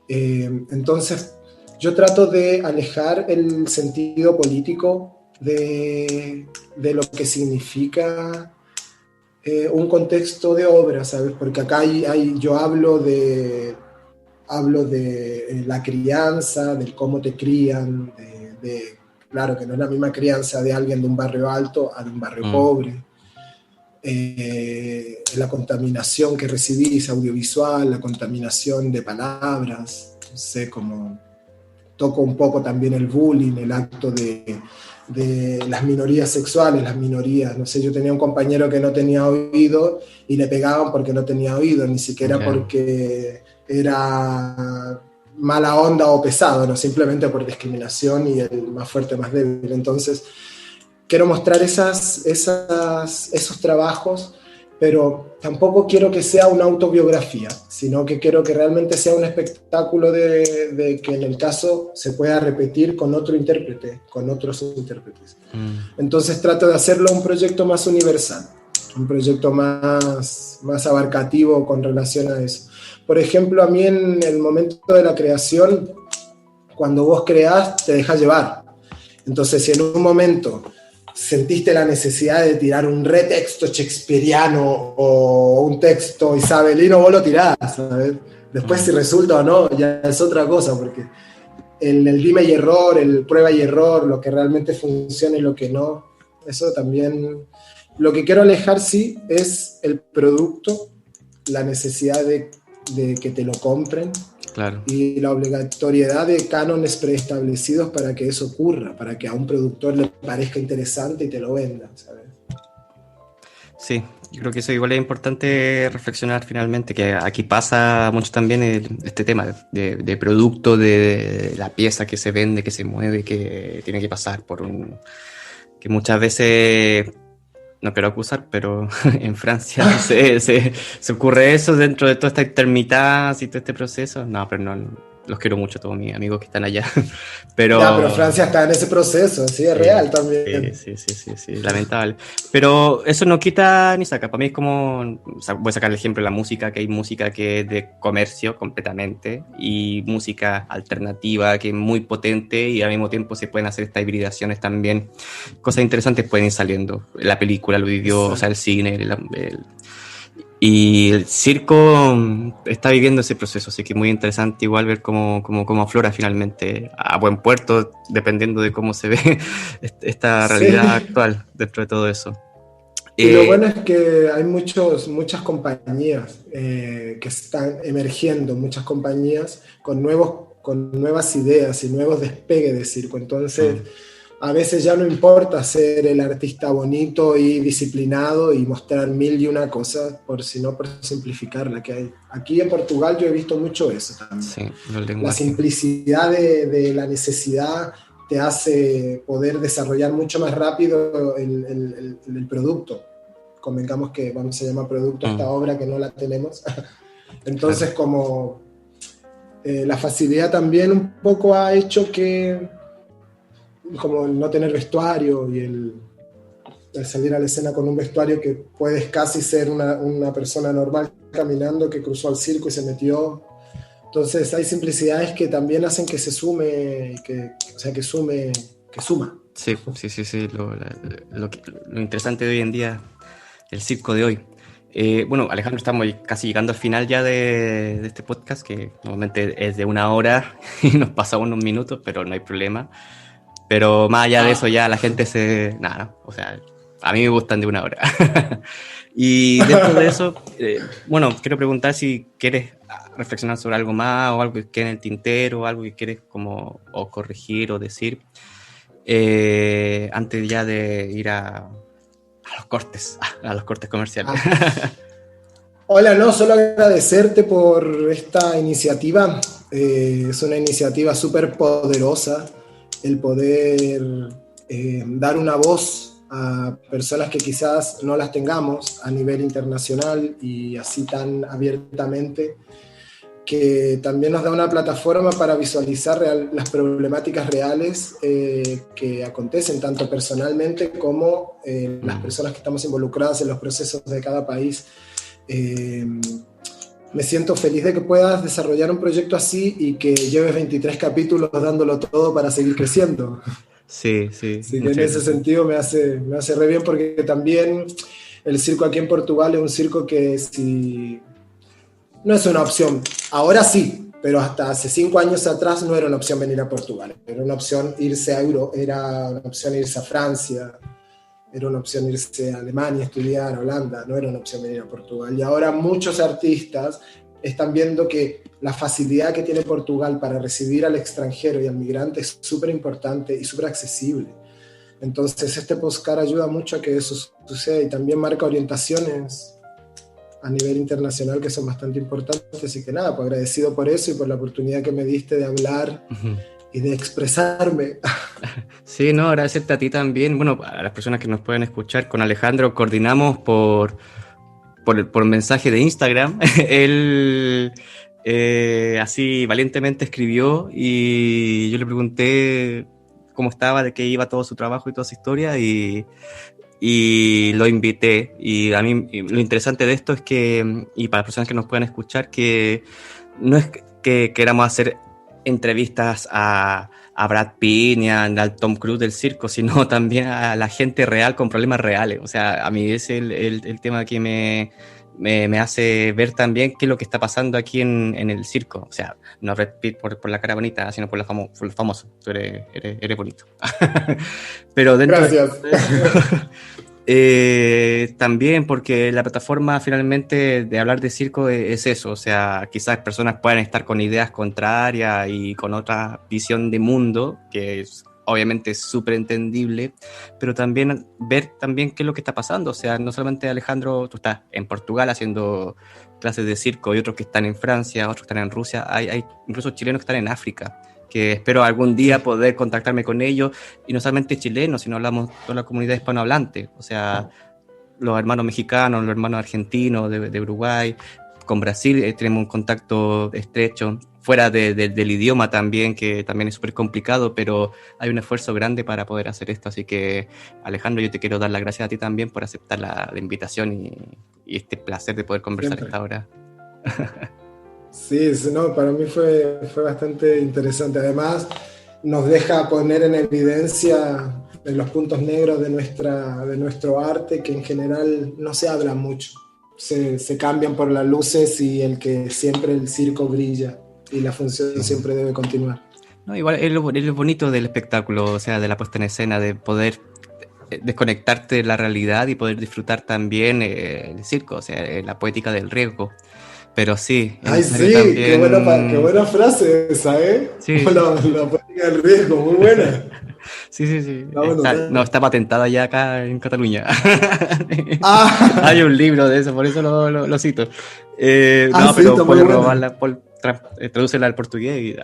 Entonces yo trato de alejar el sentido político de lo que significa un contexto de obra, ¿sabes? Porque acá yo hablo de la crianza, del cómo te crían, claro que no es la misma crianza de alguien de un barrio alto a de un barrio pobre. La contaminación que recibís audiovisual, la contaminación de palabras, no sé, como toco un poco también el bullying, el acto de las minorías sexuales, las minorías, no sé, yo tenía un compañero que no tenía oído y le pegaban porque no tenía oído, ni siquiera porque era mala onda o pesado, no, simplemente por discriminación y el más fuerte, más débil. Entonces quiero mostrar esos trabajos, pero tampoco quiero que sea una autobiografía, sino que quiero que realmente sea un espectáculo de que en el caso se pueda repetir con otro intérprete, con otros intérpretes. Entonces trato de hacerlo un proyecto más universal, un proyecto más abarcativo con relación a eso. Por ejemplo, a mí en el momento de la creación, cuando vos creás, te dejas llevar. Entonces, si en un momento sentiste la necesidad de tirar un retexto shakespeariano o un texto isabelino, vos lo tirás, ¿sabes? Después si resulta o no, ya es otra cosa, porque el dime y error, el prueba y error, lo que realmente funciona y lo que no, eso también... Lo que quiero alejar, sí, es el producto, la necesidad de que te lo compren. Claro. Y la obligatoriedad de cánones preestablecidos para que eso ocurra, para que a un productor le parezca interesante y te lo venda, ¿sabes? Sí, yo creo que eso igual es importante reflexionar finalmente, que aquí pasa mucho también este tema de producto, de la pieza que se vende, que se mueve, que tiene que pasar por que muchas veces... No quiero acusar, pero en Francia se ocurre eso dentro de toda esta intermitancia y todo este proceso. No, pero no los quiero mucho, todos mis amigos que están allá. Pero Francia está en ese proceso, sí, es real también. Sí, lamentable. Pero eso no quita ni saca. Para mí es como, voy a sacar el ejemplo de la música, que hay música que es de comercio completamente y música alternativa que es muy potente y al mismo tiempo se pueden hacer estas hibridaciones también. Cosas interesantes pueden ir saliendo. La película lo vivió, o sea, el cine, y el circo está viviendo ese proceso, así que muy interesante igual ver cómo aflora finalmente a buen puerto, dependiendo de cómo se ve esta realidad actual dentro de todo eso. Y lo bueno es que hay muchas compañías que están emergiendo, muchas compañías con nuevas ideas y nuevos despegues de circo. Entonces, a veces ya no importa ser el artista bonito y disciplinado y mostrar 1001 cosas, sino por simplificarla que hay. Aquí en Portugal yo he visto mucho eso también. Sí, la simplicidad de la necesidad te hace poder desarrollar mucho más rápido el producto. Convengamos que vamos a llamar producto a esta obra que no la tenemos. Entonces, como la facilidad también un poco ha hecho que, como el no tener vestuario y el salir a la escena con un vestuario que puedes casi ser una persona normal caminando que cruzó al circo y se metió. Entonces hay simplicidades que también hacen que se sume, que suma. Sí. Lo interesante de hoy en día, el circo de hoy. Bueno, Alejandro, estamos casi llegando al final ya de este podcast, que normalmente es de 1 hora y nos pasamos unos minutos, pero no hay problema. Pero más allá de eso ya la gente o sea, a mí me gustan de 1 hora. Y dentro de eso, bueno, quiero preguntar si quieres reflexionar sobre algo más o algo que quede en el tintero o algo que quieres como o corregir o decir antes ya de ir a los cortes comerciales. Hola, no, solo agradecerte por esta iniciativa. Es una iniciativa súper poderosa el poder dar una voz a personas que quizás no las tengamos a nivel internacional y así tan abiertamente, que también nos da una plataforma para visualizar las problemáticas reales que acontecen tanto personalmente como las personas que estamos involucradas en los procesos de cada país. Me siento feliz de que puedas desarrollar un proyecto así y que lleves 23 capítulos dándolo todo para seguir creciendo. Sí. Así que en ese sentido me hace re bien, porque también el circo aquí en Portugal es un circo que no es una opción. Ahora sí, pero hasta hace 5 años atrás no era una opción venir a Portugal. Era una opción irse a era una opción irse a Francia, era una opción irse a Alemania, estudiar, a Holanda, no era una opción venir a Portugal. Y ahora muchos artistas están viendo que la facilidad que tiene Portugal para recibir al extranjero y al migrante es súper importante y súper accesible. Entonces este podcast ayuda mucho a que eso suceda y también marca orientaciones a nivel internacional que son bastante importantes. Así que nada, pues agradecido por eso y por la oportunidad que me diste de hablar y de expresarme. Sí, no, agradecerte a ti también. Bueno, a las personas que nos pueden escuchar, con Alejandro coordinamos por mensaje de Instagram. Él así valientemente escribió y yo le pregunté cómo estaba, de qué iba todo su trabajo y toda su historia y lo invité. Y a mí lo interesante de esto es que, y para las personas que nos puedan escuchar, que no es que queramos hacer entrevistas a Brad Pitt ni al Tom Cruise del circo, sino también a la gente real con problemas reales. O sea, a mí es el tema que me hace ver también qué es lo que está pasando aquí en el circo. O sea, no a Brad Pitt por la cara bonita, sino por lo famoso. Tú eres bonito. Pero dentro Gracias. también porque la plataforma finalmente de hablar de circo es eso, o sea, quizás personas puedan estar con ideas contrarias y con otra visión de mundo, que es obviamente súper entendible, pero también ver también qué es lo que está pasando, o sea, no solamente Alejandro, tú estás en Portugal haciendo clases de circo y otros que están en Francia, otros que están en Rusia, hay incluso chilenos que están en África, que espero algún día poder contactarme con ellos, y no solamente chilenos, sino hablamos toda la comunidad hispanohablante, o sea, los hermanos mexicanos, los hermanos argentinos de Uruguay, con Brasil tenemos un contacto estrecho, fuera del idioma también, que también es súper complicado, pero hay un esfuerzo grande para poder hacer esto. Así que, Alejandro, yo te quiero dar las gracias a ti también por aceptar la invitación y este placer de poder conversar Siempre. esta hora. Sí, no, para mí fue bastante interesante. Además, nos deja poner en evidencia en los puntos negros de nuestro arte, que en general no se habla mucho. Se cambian por las luces y el circo brilla y la función siempre debe continuar. No, igual es lo bonito del espectáculo, o sea, de la puesta en escena, de poder desconectarte de la realidad y poder disfrutar también el circo, o sea, la poética del riesgo. Pero sí, es Ay, sí, necesario también... qué buena frase esa, ¿eh? Sí, La política del riesgo, muy buena. sí. Está patentada ya acá en Cataluña. Ah, Hay un libro de eso, por eso lo cito. sí, Pero está muy puedes buena. robarla, tradúcela al portugués.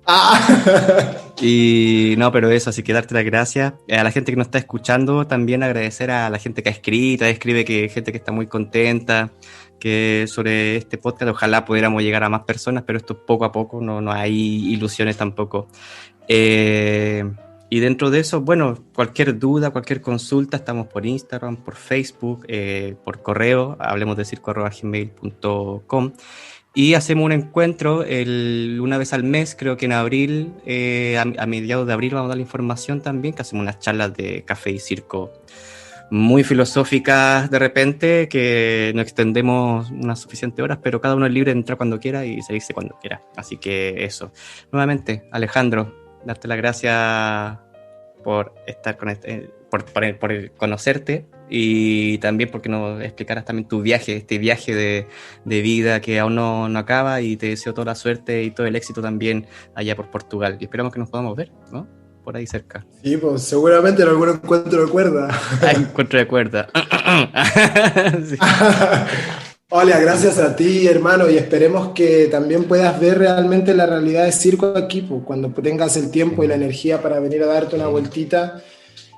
Ah. Y no, pero eso, así que darte las gracias. A la gente que nos está escuchando, también agradecer a la gente que ha escribe que gente que está muy contenta que sobre este podcast. Ojalá pudiéramos llegar a más personas, pero esto poco a poco, no hay ilusiones tampoco. Y dentro de eso, bueno, cualquier duda, cualquier consulta, estamos por Instagram, por Facebook, por correo, hablemosdecirco@gmail.com. Y hacemos un encuentro una vez al mes, creo que en abril, a mediados de abril vamos a dar la información también, que hacemos unas charlas de café y circo muy filosóficas de repente, que no extendemos unas suficientes horas, pero cada uno es libre de entrar cuando quiera y salirse cuando quiera. Así que eso. Nuevamente, Alejandro, darte las gracias por estar con por conocerte y también porque nos explicaras también tu viaje, este viaje de vida que aún no acaba, y te deseo toda la suerte y todo el éxito también allá por Portugal. Y esperamos que nos podamos ver, ¿no? Por ahí cerca. Sí, pues seguramente en algún encuentro de cuerda. Encuentro de cuerda. Sí. Hola, gracias a ti, hermano, y esperemos que también puedas ver realmente la realidad de circo aquí, pues, cuando tengas el tiempo y la energía para venir a darte una vueltita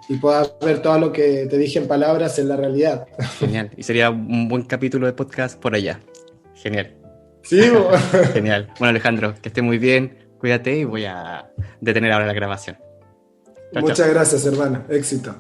y puedas ver todo lo que te dije en palabras en la realidad. Genial. Y sería un buen capítulo de podcast por allá. Genial. Sí, pues. Genial. Bueno, Alejandro, que esté muy bien. Cuídate y voy a detener ahora la grabación. Chao, Muchas chao. gracias, hermano. Éxito.